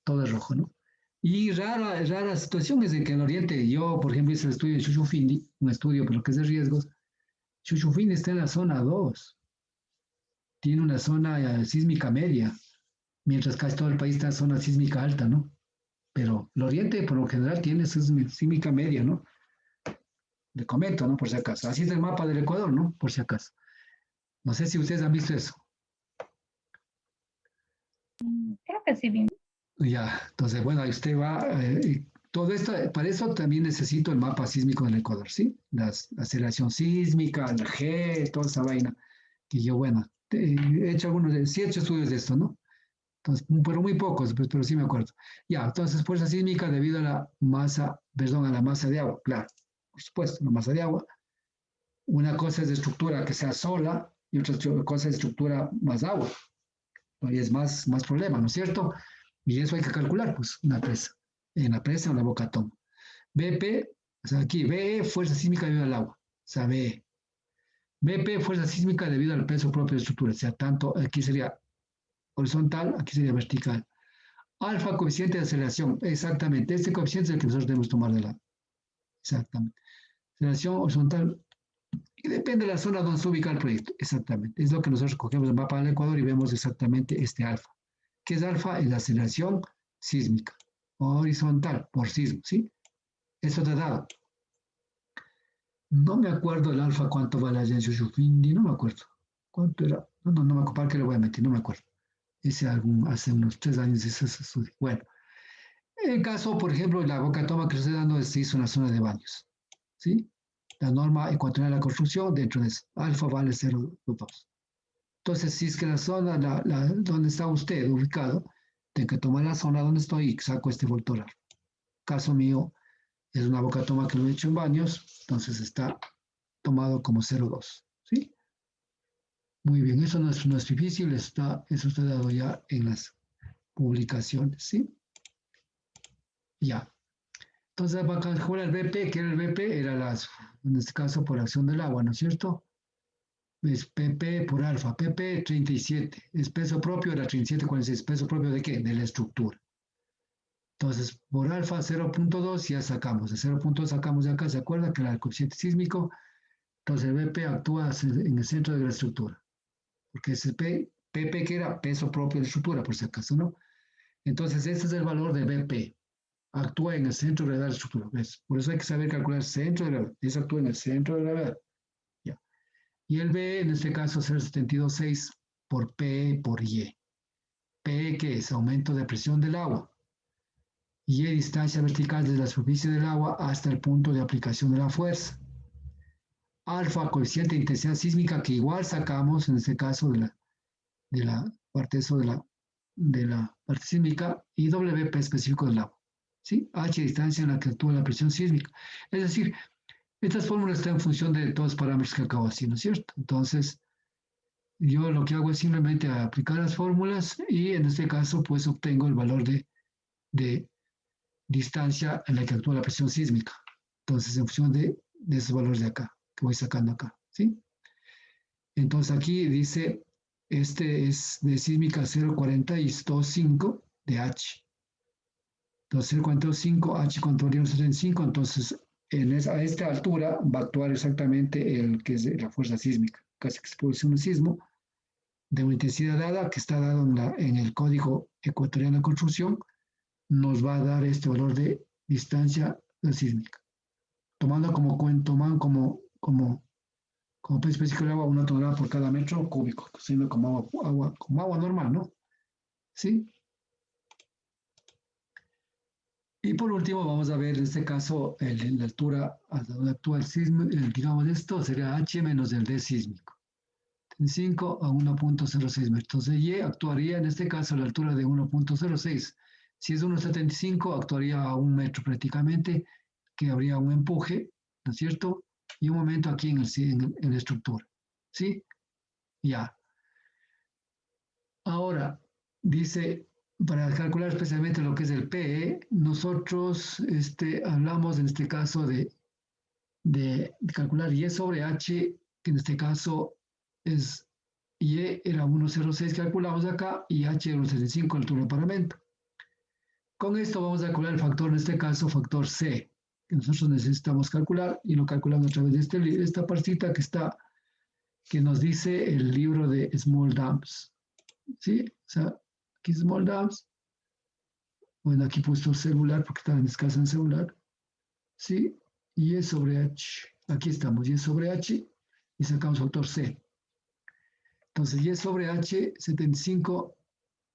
Todo es rojo, ¿no? Y rara situación es de que en Oriente, yo, por ejemplo, hice el estudio de Chuchufindi, un estudio por lo que es de riesgos. Chuchufindi está en la zona 2, tiene una zona sísmica media, mientras casi todo el país está en zona sísmica alta, ¿no? Pero el Oriente, por lo general, tiene sísmica media, ¿no? Le comento, ¿no? Por si acaso. Así es el mapa del Ecuador, ¿no? Por si acaso. No sé si ustedes han visto eso. creo que sí vimos. Ya, entonces, bueno, ahí usted va. Todo esto, para eso también necesito el mapa sísmico del Ecuador, ¿sí? La aceleración sísmica, la G, toda esa vaina. Que yo, bueno, he hecho sí he hecho estudios de esto, ¿no? Entonces, pero muy pocos, pues, pero sí me acuerdo. Ya, entonces, fuerza sísmica debido a la masa, perdón, a la masa de agua, claro, por supuesto, la masa de agua. Una cosa es de estructura que sea sola y otra cosa es de estructura más agua. Todavía es más problema, ¿no es cierto? Y eso hay que calcular, pues, una presa. En la presa o en la boca toma. BP, o sea, aquí, BE, fuerza sísmica debido al agua. O sea, BE. BP, fuerza sísmica debido al peso propio de la estructura. O sea, tanto aquí sería horizontal, aquí sería vertical. Alfa, coeficiente de aceleración. Exactamente. Este coeficiente es el que nosotros debemos tomar de la. Exactamente. Aceleración horizontal. Y depende de la zona donde se ubica el proyecto. Exactamente. Es lo que nosotros cogemos el mapa del Ecuador y vemos exactamente este alfa. ¿Qué es alfa? Es la aceleración sísmica. Horizontal, por sismo, ¿sí? Eso te da. No me acuerdo el alfa cuánto vale allá en Shufindi, no me acuerdo. ¿Cuánto era? No me acuerdo, ¿para qué le voy a meter? No me acuerdo. Hace unos 3 años ese estudio. Bueno, en caso, por ejemplo, la boca toma que se está dando se hizo una zona de baños. ¿Sí? La norma ecuatorial de la construcción, dentro de eso, alfa vale 0,2. Entonces, si es que la zona, donde está usted ubicado, tengo que tomar la zona donde estoy y saco este voltor. Caso mío, es una boca toma que lo he hecho en baños, entonces está tomado como 0,2. ¿Sí? Muy bien, eso no es difícil, eso está dado ya en las publicaciones. ¿Sí? Ya. Entonces, para calcular el BP, que era el BP, en este caso por acción del agua, ¿no es cierto? Es PP por alfa, PP 37, es peso propio era 37,46, ¿peso propio de qué? De la estructura. Entonces, por alfa 0,2 ya sacamos, de 0,2 sacamos de acá, ¿se acuerda? Que era el coeficiente sísmico, entonces el BP actúa en el centro de la estructura, porque ese PP que era peso propio de la estructura, por si acaso, ¿no? Entonces, este es el valor de BP. Actúa en el centro de gravedad de la estructura. ¿Ves? Por eso hay que saber calcular el centro de gravedad. Eso actúa en el centro de gravedad. ¿Ya? Y el B, en este caso, será 72,6 por P por Y. P, que es aumento de presión del agua. Y distancia vertical desde la superficie del agua hasta el punto de aplicación de la fuerza. Alfa, coeficiente de intensidad sísmica, que igual sacamos, en este caso, de la parte de la parte sísmica, y WP específico del agua. ¿Sí? H, distancia en la que actúa la presión sísmica. Es decir, estas fórmulas están en función de todos los parámetros que acabo de decir, ¿no es cierto? Entonces, yo lo que hago es simplemente aplicar las fórmulas y en este caso, pues obtengo el valor de distancia en la que actúa la presión sísmica. Entonces, en función de esos valores de acá, que voy sacando acá, ¿sí? Entonces, aquí dice, este es de sísmica 0,425 de H. Entonces, 0,425, H controlaría 75, entonces a esta altura va a actuar exactamente el que es la fuerza sísmica. Casi que se produce un sismo de una intensidad dada, que está dado en el código ecuatoriano de construcción, nos va a dar este valor de distancia sísmica. Tomando como peso específico del agua 1 tonelada por cada metro cúbico, siendo como agua normal, ¿no? ¿Sí? Y por último, vamos a ver en este caso la altura a donde actúa el sismo, digamos esto sería H menos el D sísmico. En 5 a 1,06 metros. Entonces Y actuaría en este caso a la altura de 1,06. Si es 1,75, actuaría a 1 metro prácticamente, que habría un empuje, ¿no es cierto? Y un momento aquí en la estructura. ¿Sí? Ya. Ahora, dice, para calcular especialmente lo que es el PE, nosotros hablamos en este caso de calcular Y sobre H, que en este caso es Y era 1,06 que calculamos acá y H era 1,75 el altura del paramento. Con esto vamos a calcular el factor, en este caso, factor C, que nosotros necesitamos calcular y lo calculamos a través de esta partita que nos dice el libro de Small Dams. ¿Sí? O sea, aquí Small Dams. Bueno, aquí he puesto celular porque estaba en escasa en celular. ¿Sí? Y sobre H. Aquí estamos, Y sobre H y sacamos factor C. Entonces, Y sobre H, 75,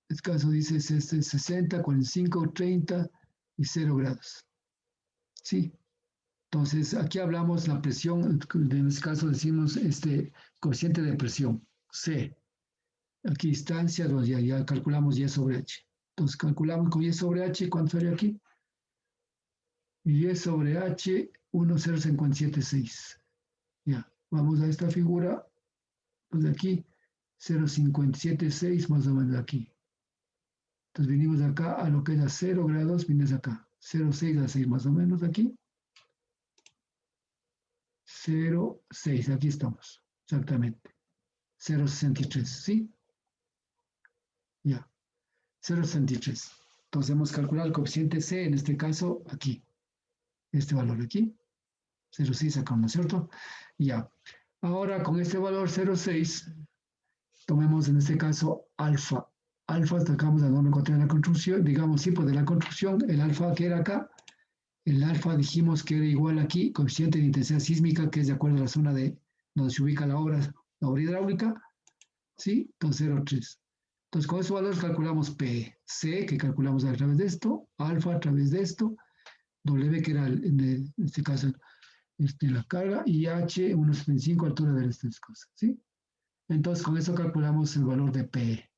el caso dice 60, 45, 30 y 0 grados. ¿Sí? Entonces, aquí hablamos la presión, en este caso decimos coeficiente de presión, C. Aquí distancia, donde ya calculamos Y sobre H. Entonces, calculamos con Y sobre H, ¿cuánto sería aquí? Y sobre H, 1,0576. Ya, vamos a esta figura, pues de aquí, 0,576 más o menos aquí. Entonces venimos acá a lo que es a 0 grados, vienes acá, 0,6 a 6 más o menos aquí. 0,6, aquí estamos. exactamente. 0,63, ¿sí? Ya, 0,63. Entonces hemos calculado el coeficiente C, en este caso, aquí. Este valor aquí. 0,6 sacamos, ¿no es cierto? Ya. Ahora, con este valor 0,6, tomemos en este caso alfa. Alfa, sacamos la norma ecuatorial de la construcción, digamos, sí, pues de la construcción, el alfa que era acá, el alfa dijimos que era igual aquí, coeficiente de intensidad sísmica, que es de acuerdo a la zona de donde se ubica la obra hidráulica, ¿sí? Entonces 0,3. Entonces con esos valores calculamos P, C, que calculamos a través de esto, alfa a través de esto, W, que era en este caso la carga, y H, 1,75 altura de estas cosas, ¿sí? Entonces con eso calculamos el valor de P.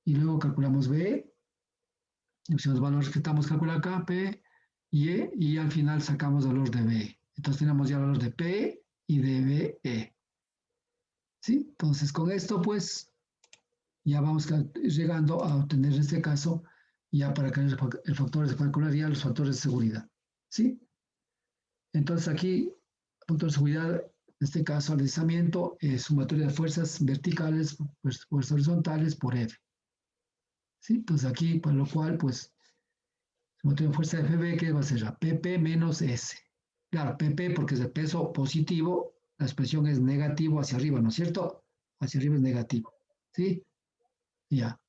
Y luego calculamos B, los valores que estamos calculando acá, P y E, y al final sacamos el valor de B. Entonces tenemos ya el valor de P y de BE. ¿Sí? Entonces con esto pues ya vamos llegando a obtener en este caso ya para que el factor de calcular ya los factores de seguridad. ¿Sí? Entonces aquí, factor de seguridad, en este caso el deslizamiento, sumatoria de fuerzas verticales, fuerzas horizontales por F. ¿Sí? Entonces aquí, para lo cual, pues, sumatoria de fuerza de FB, que va a ser la PP menos S. Claro, PP porque es de peso positivo, la expresión es negativo hacia arriba, ¿no es cierto? Hacia arriba es negativo. ¿Sí? Ya.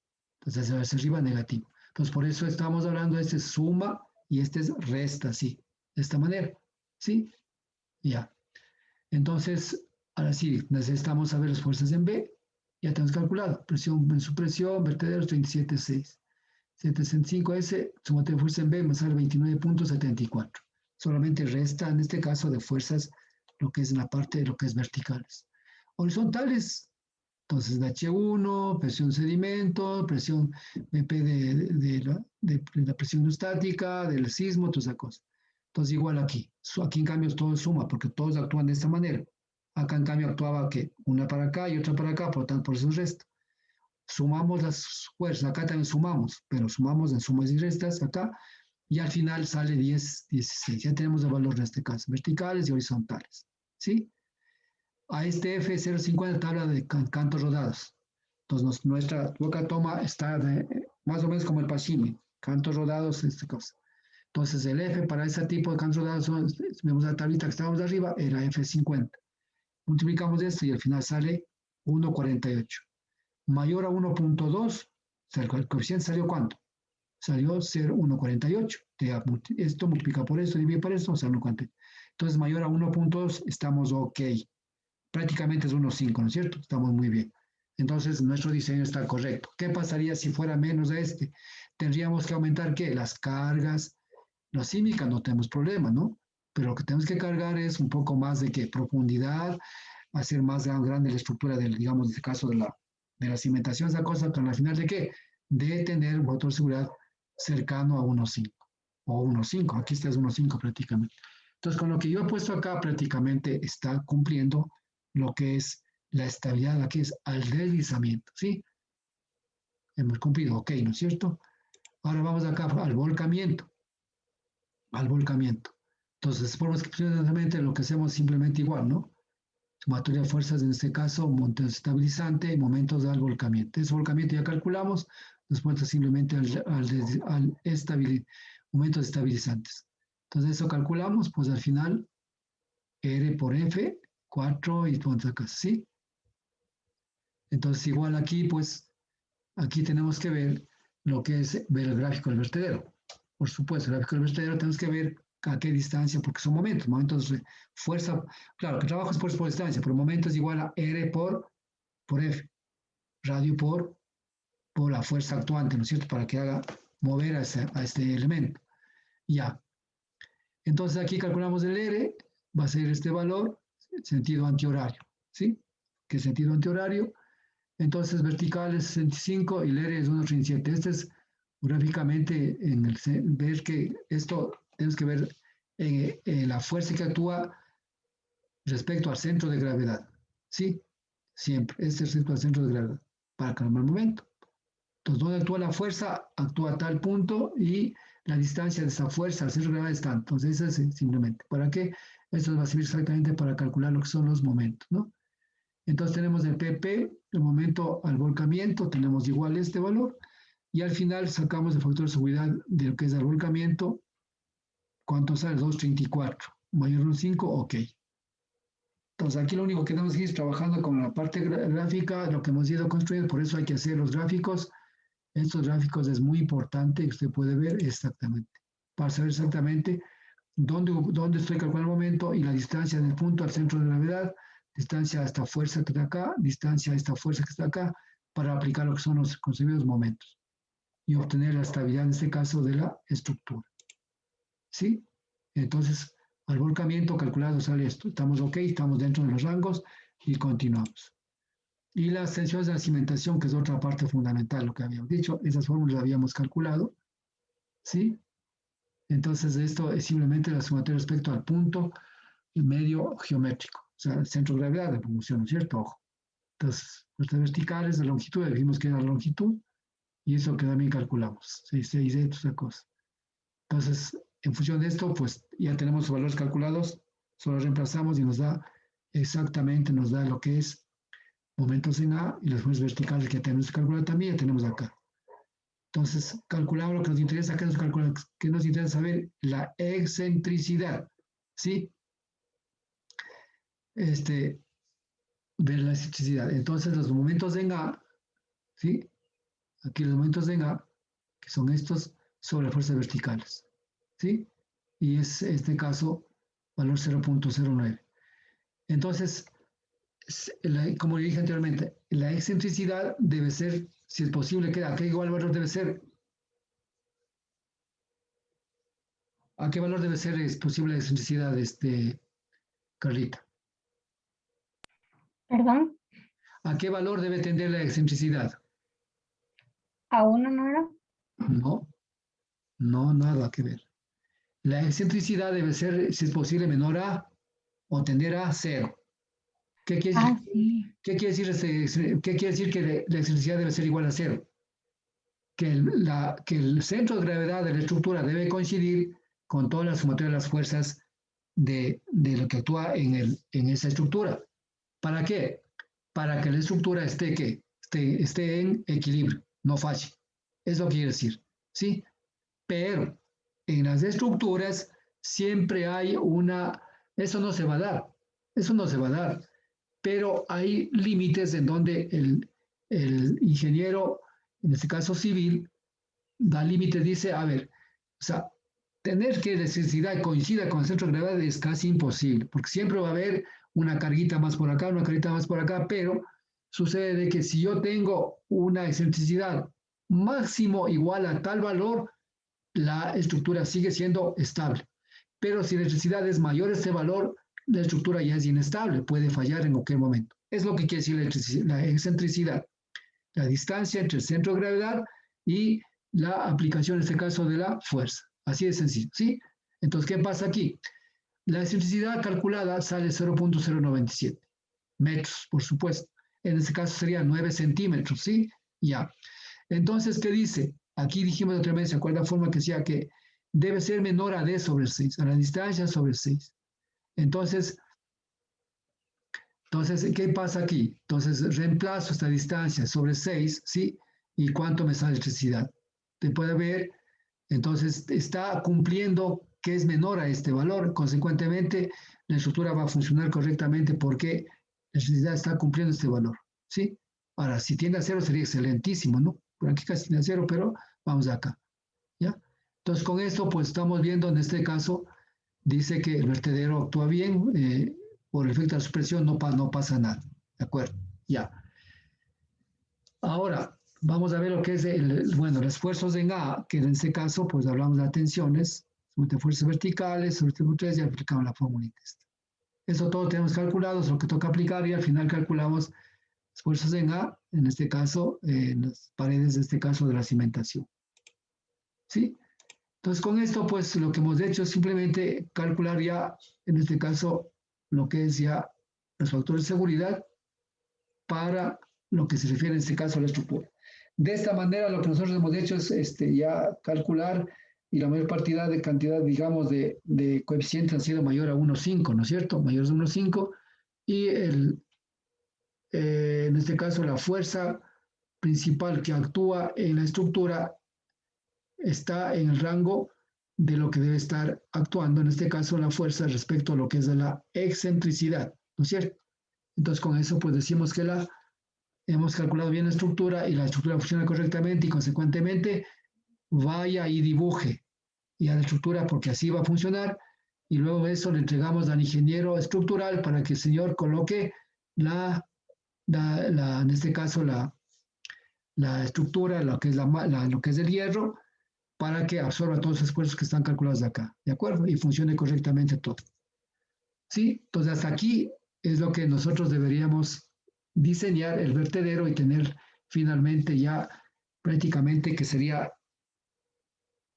Entonces hacia arriba negativo. Entonces por eso estamos hablando, este es suma y este es resta, ¿sí? De esta manera. ¿Sí? Ya. Entonces, ahora sí, necesitamos saber las fuerzas en B. Ya tenemos calculado. Presión en su presión, vertederos 37,6. 705S, sumatoria de fuerza en B me sale 29,74. Solamente resta, en este caso, de fuerzas, lo que es en la parte de lo que es verticales. Horizontales, entonces de H1, presión sedimento, presión BP de la presión estática, del sismo, toda esa cosa. Entonces igual aquí. Aquí en cambio todo suma, porque todos actúan de esta manera. Acá en cambio actuaba que una para acá y otra para acá, por lo tanto por eso es resto. Sumamos las fuerzas, acá también sumamos, pero sumamos en sumas y restas acá, y al final sale 10, 16. Ya tenemos el valor en este caso, verticales y horizontales. ¿Sí? A este F050 tabla de cantos rodados. Entonces nuestra boca toma está más o menos como el Pachimi, cantos rodados, esta cosa. Entonces el F para ese tipo de cantos rodados, vemos la tablita que estábamos arriba, era F50. Multiplicamos esto y al final sale 1,48. Mayor a 1,2, o sea, el coeficiente salió ¿cuánto? Salió 0,148. Esto multiplica por esto, divide por esto, o sea, 1,48. Entonces mayor a 1,2 estamos ok. Prácticamente es 1,5, ¿no es cierto? Estamos muy bien. Entonces nuestro diseño está correcto. ¿Qué pasaría si fuera menos de este? Tendríamos que aumentar ¿qué? Las cargas. La sísmica no tenemos problema, ¿no? Pero lo que tenemos que cargar es un poco más de ¿qué? Profundidad, hacer más grande la estructura del, digamos, en este caso de la cimentación, esa cosa, con la final de qué? De tener un factor de seguridad cercano a 1,5 o 1,5. Aquí está es 1,5 prácticamente. Entonces, con lo que yo he puesto acá, prácticamente está cumpliendo lo que es la estabilidad, la que es al deslizamiento, ¿sí? Hemos cumplido, ok, ¿no es cierto? Ahora vamos acá al volcamiento. Al volcamiento. Entonces, formas que precisamente lo que hacemos simplemente igual, ¿no? Sumatoria de fuerzas, en este caso, momento estabilizante, momentos al volcamiento. Ese volcamiento ya calculamos, después simplemente al momentos estabilizantes. Entonces, eso calculamos, pues al final, R por F, 4 y punto acá, ¿sí? Entonces, igual aquí, pues, aquí tenemos que ver lo que es ver el gráfico del vertedero. Por supuesto, el gráfico del vertedero tenemos que ver a qué distancia, porque son momentos de fuerza, claro, que trabajo es por distancia, pero momentos igual a R por F, radio por la fuerza actuante, ¿no es cierto? Para que haga mover a este elemento. Ya. Entonces aquí calculamos el R, va a ser este valor, sentido antihorario, ¿sí? ¿Qué sentido antihorario? Entonces vertical es 65 y el R es 1,37. Este es gráficamente ver que esto tenemos que ver la fuerza que actúa respecto al centro de gravedad. ¿Sí? Siempre. Este es respecto al centro de gravedad para calmar el momento. Entonces, ¿dónde actúa la fuerza? Actúa a tal punto y la distancia de esa fuerza al centro de gravedad es tanto. Entonces, eso es simplemente. ¿Para qué? Esto va a servir exactamente para calcular lo que son los momentos, ¿no? Entonces tenemos el PP, el momento al volcamiento, tenemos igual este valor, y al final sacamos el factor de seguridad de lo que es el volcamiento. ¿Cuánto sale? 2.34. Mayor o 5, ok. Entonces aquí lo único que tenemos que ir trabajando con la parte gráfica, lo que hemos ido construyendo, por eso hay que hacer los gráficos. Estos gráficos es muy importante que usted puede ver exactamente, para saber exactamente dónde estoy calculando el momento y la distancia del punto al centro de gravedad, distancia a esta fuerza que está acá, distancia a esta fuerza que está acá, para aplicar lo que son los concebidos momentos y obtener la estabilidad, en este caso, de la estructura. ¿Sí? Entonces, al volcamiento calculado sale esto. Estamos ok, estamos dentro de los rangos y continuamos. Y las tensiones de la cimentación, que es otra parte fundamental, lo que habíamos dicho, esas fórmulas las habíamos calculado. ¿Sí? Entonces, esto es simplemente la sumatoria respecto al punto medio geométrico, o sea, el centro de gravedad de función, ¿no es cierto? Ojo. Entonces, fuerzas verticales, la longitud, dijimos que era la longitud, y eso que también calculamos, 6 de esa cosa. Entonces, en función de esto, pues ya tenemos los valores calculados, solo reemplazamos y nos da exactamente, nos da lo que es momentos en A y las fuerzas verticales que tenemos que calcular también, ya tenemos acá. Entonces, calculamos lo que nos interesa, que nos interesa saber la excentricidad, ¿sí? Ver la excentricidad. Entonces, los momentos en A, ¿sí? Aquí los momentos en A, que son estos, sobre las fuerzas verticales, ¿sí? Y es, en este caso, valor 0.09. Entonces, como dije anteriormente, la excentricidad debe ser, si es posible, ¿a qué igual valor debe ser? ¿A qué valor debe ser es posible la excentricidad, Carlita? ¿Perdón? ¿A qué valor debe tender la excentricidad? ¿A uno no era? No, nada que ver. La excentricidad debe ser, si es posible, menor a o tender a 0. ¿Qué quiere decir, Sí. ¿qué quiere decir que la excentricidad debe ser igual a 0? Que el centro de gravedad de la estructura debe coincidir con toda la sumatoria de las fuerzas de lo que actúa en esa estructura. ¿Para qué? Para que la estructura esté en equilibrio, no falle. Es lo que quiere decir, ¿sí? Pero en las estructuras siempre hay eso no se va a dar, pero hay límites en donde el ingeniero, en este caso civil, da límites, dice, a ver, o sea, tener que la electricidad coincida con el centro de gravedad es casi imposible, porque siempre va a haber una carguita más por acá, una carguita más por acá, pero sucede de que si yo tengo una excentricidad máximo igual a tal valor, la estructura sigue siendo estable. Pero si la electricidad es mayor a este valor, la estructura ya es inestable, puede fallar en cualquier momento. Es lo que quiere decir la excentricidad, la distancia entre el centro de gravedad y la aplicación, en este caso, de la fuerza. Así de sencillo, ¿sí? Entonces, ¿qué pasa aquí? La excentricidad calculada sale 0.097 metros, por supuesto. En este caso sería 9 centímetros, ¿sí? Ya. Entonces, ¿qué dice? Aquí dijimos otra vez, ¿se acuerda la forma que decía que debe ser menor a d sobre 6, a la distancia sobre 6? Entonces, ¿qué pasa aquí? Entonces, reemplazo esta distancia sobre 6, ¿sí? ¿Y cuánto me sale electricidad? Te puede ver, entonces está cumpliendo que es menor a este valor. Consecuentemente, la estructura va a funcionar correctamente porque la electricidad está cumpliendo este valor, ¿sí? Ahora, si tiende a 0 sería excelentísimo, ¿no? Por aquí casi tiende a 0, pero vamos acá, ¿ya? Entonces, con esto, pues estamos viendo en este caso, dice que el vertedero actúa bien, por el efecto de la supresión no pasa nada, ¿de acuerdo? Ya. Ahora, vamos a ver lo que es, los esfuerzos en A, que en este caso, pues hablamos de tensiones, sobre fuerzas verticales, sobre y aplicamos la fórmula esta. Eso todo tenemos calculado, es lo que toca aplicar y al final calculamos esfuerzos en A, en este caso, en las paredes, de este caso, de la cimentación. ¿Sí? Entonces, con esto, pues, lo que hemos hecho es simplemente calcular ya, en este caso, lo que es ya los factores de seguridad para lo que se refiere en este caso a la estructura. De esta manera, lo que nosotros hemos hecho es ya calcular y la mayor cantidad, digamos, de coeficientes ha sido mayor a 1,5, ¿no es cierto? Mayor a 1,5 y en este caso, la fuerza principal que actúa en la estructura está en el rango de lo que debe estar actuando, en este caso, la fuerza respecto a lo que es de la excentricidad, ¿no es cierto? Entonces, con eso, pues decimos que hemos calculado bien la estructura y la estructura funciona correctamente y, consecuentemente, vaya y dibuje ya la estructura porque así va a funcionar y luego de eso le entregamos al ingeniero estructural para que el señor coloque en este caso, la estructura, lo que es, lo que es el hierro, para que absorba todos los esfuerzos que están calculados acá, ¿de acuerdo? Y funcione correctamente todo. ¿Sí? Entonces, hasta aquí es lo que nosotros deberíamos diseñar el vertedero y tener finalmente ya prácticamente que sería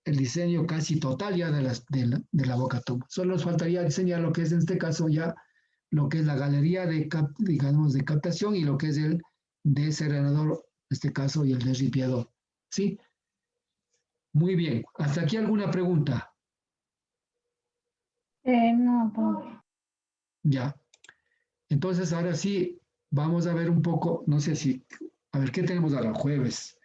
el diseño casi total ya de la boca toma. Solo nos faltaría diseñar lo que es en este caso ya lo que es la galería digamos, de captación y lo que es el desaerador, en este caso, y el desripiador. ¿Sí? Muy bien. ¿Hasta aquí alguna pregunta? No, profe. Ya. Entonces, ahora sí, vamos a ver un poco, no sé si, a ver, ¿qué tenemos ahora? Jueves,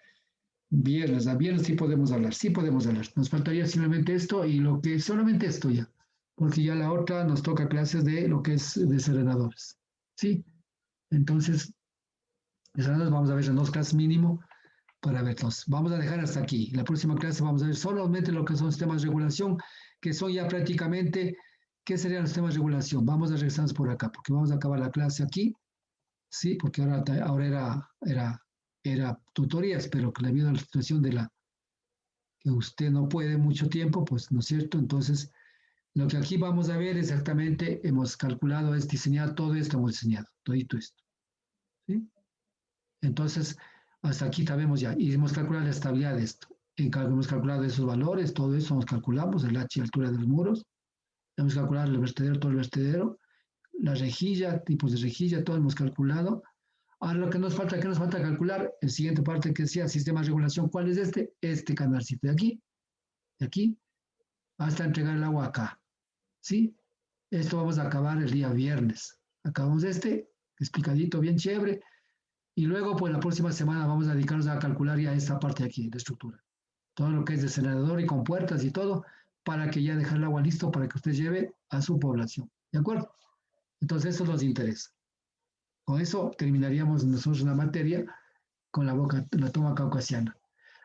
viernes, a viernes sí podemos hablar, sí podemos hablar. Nos faltaría simplemente esto y lo que, solamente esto ya, porque ya la otra nos toca clases de lo que es desarenadores. ¿Sí? Entonces, desarenadores vamos a ver en 2 clases mínimo para verlos. Vamos a dejar hasta aquí. La próxima clase vamos a ver solamente lo que son sistemas de regulación, que son ya prácticamente, ¿qué serían los sistemas de regulación? Vamos a regresarnos por acá, porque vamos a acabar la clase aquí, ¿sí? Porque ahora era tutorías, pero que debido a la situación de que usted no puede mucho tiempo, pues, ¿no es cierto? Entonces, lo que aquí vamos a ver exactamente, hemos calculado, es diseñar todo esto, hemos diseñado, todito esto, ¿sí? Entonces, hasta aquí sabemos ya, y hemos calculado la estabilidad de esto. Hemos calculado esos valores, todo eso nos calculamos, el H, altura de los muros, hemos calculado el vertedero, todo el vertedero, la rejilla, tipos de rejilla, todo hemos calculado. Ahora lo que nos falta, ¿qué nos falta calcular? El siguiente parte que decía sistema de regulación, ¿cuál es este? Este canalcito de aquí, hasta entregar el agua acá, ¿sí? Esto vamos a acabar el día viernes. Acabamos este, explicadito, bien chévere. Y luego, pues la próxima semana vamos a dedicarnos a calcular ya esta parte de aquí, de estructura. Todo lo que es desalador y con puertas y todo, para que ya dejar el agua listo para que usted lleve a su población. ¿De acuerdo? Entonces, eso nos interesa. Con eso terminaríamos nosotros la materia con la toma caucasiana.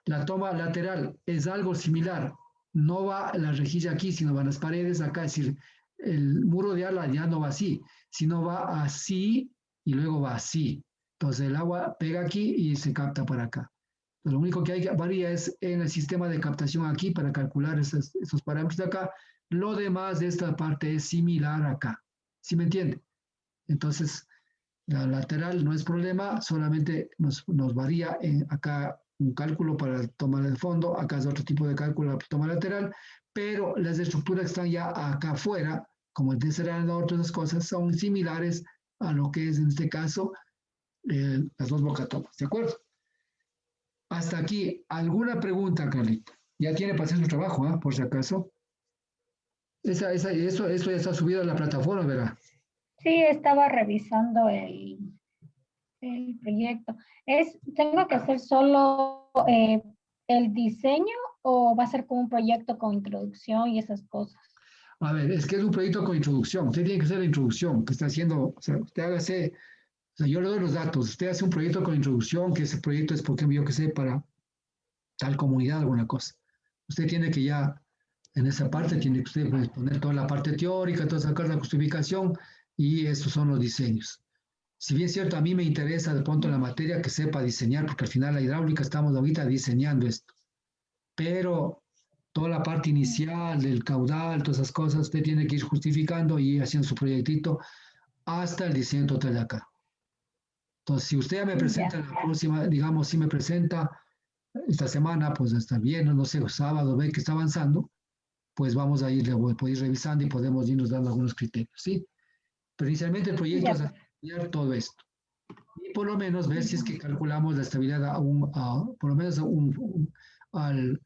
La toma lateral es algo similar. No va la rejilla aquí, sino van las paredes acá. Es decir, el muro de ala ya no va así, sino va así y luego va así. Entonces el agua pega aquí y se capta para acá. Lo único que varía es en el sistema de captación aquí para calcular esos parámetros de acá. Lo demás de esta parte es similar acá. ¿Sí me entiende? Entonces, la lateral no es problema, solamente nos varía acá un cálculo para tomar el fondo, acá es otro tipo de cálculo para tomar lateral, pero las estructuras que están ya acá afuera, como el desarenador, todas esas cosas, son similares a lo que es en este caso las dos bocatomas, ¿de acuerdo? Hasta aquí, ¿alguna pregunta, Carlito? Ya tiene para hacer su trabajo, ¿eh? Por si acaso. Eso ya está subido a la plataforma, ¿verdad? Sí, estaba revisando el proyecto. ¿Tengo que hacer solo el diseño o va a ser como un proyecto con introducción y esas cosas? A ver, es que es un proyecto con introducción. Usted tiene que hacer la introducción que está haciendo. O sea, usted hágase, o sea, yo le doy los datos. Usted hace un proyecto con introducción, que ese proyecto es, porque yo que sé, para tal comunidad, alguna cosa. Usted tiene que ya, en esa parte, tiene que usted pues, poner toda la parte teórica, toda sacar la justificación y estos son los diseños. Si bien es cierto, a mí me interesa de pronto la materia que sepa diseñar, porque al final la hidráulica estamos ahorita diseñando esto. Pero toda la parte inicial del caudal, todas esas cosas, usted tiene que ir justificando y haciendo su proyectito hasta el diseño total de acá. Entonces, si usted ya me presenta Ya. la próxima, digamos, si me presenta esta semana, pues hasta el viernes, no sé, sábado, ve que está avanzando, pues vamos a ir, ir revisando y podemos irnos dando algunos criterios, ¿sí? Pero inicialmente el proyecto Ya, es pues. estudiar todo esto. Y por lo menos ver si es que calculamos la estabilidad por lo menos al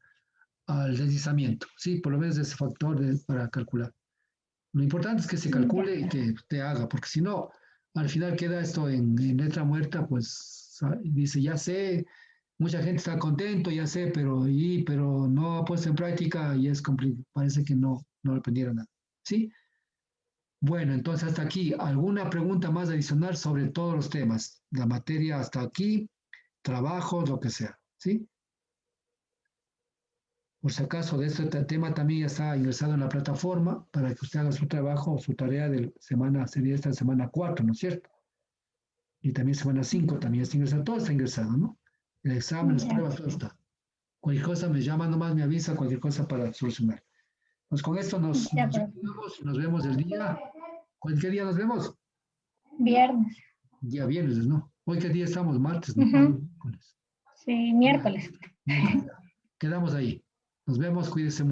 deslizamiento, ¿sí? Por lo menos ese factor para calcular. Lo importante es que se Ya. calcule y que usted haga, porque si no, al final queda esto en letra muerta, pues dice, ya sé, mucha gente está contento, ya sé, pero no ha puesto en práctica y es complicado, parece que no aprendieron nada. ¿Sí? Bueno, entonces hasta aquí, ¿alguna pregunta más adicional sobre todos los temas? La materia hasta aquí, trabajo, lo que sea, ¿sí? Por si acaso, de este tema también ya está ingresado en la plataforma para que usted haga su trabajo o su tarea de semana, sería esta semana 4, ¿no es cierto? Y también semana 5 también está ingresado, todo está ingresado, ¿no? El examen, las Ya, pruebas, todo está. Cualquier cosa me llama nomás, me avisa, cualquier cosa para solucionar. Pues con esto ya, nos profe. vemos, nos vemos el día. ¿Cualquier día nos vemos? Viernes. Día viernes, ¿no? Hoy qué día estamos, martes, ¿no? Ujú. Miércoles. Sí, Ya, miércoles. miércoles. Quedamos ahí. Nos vemos, cuídense mucho.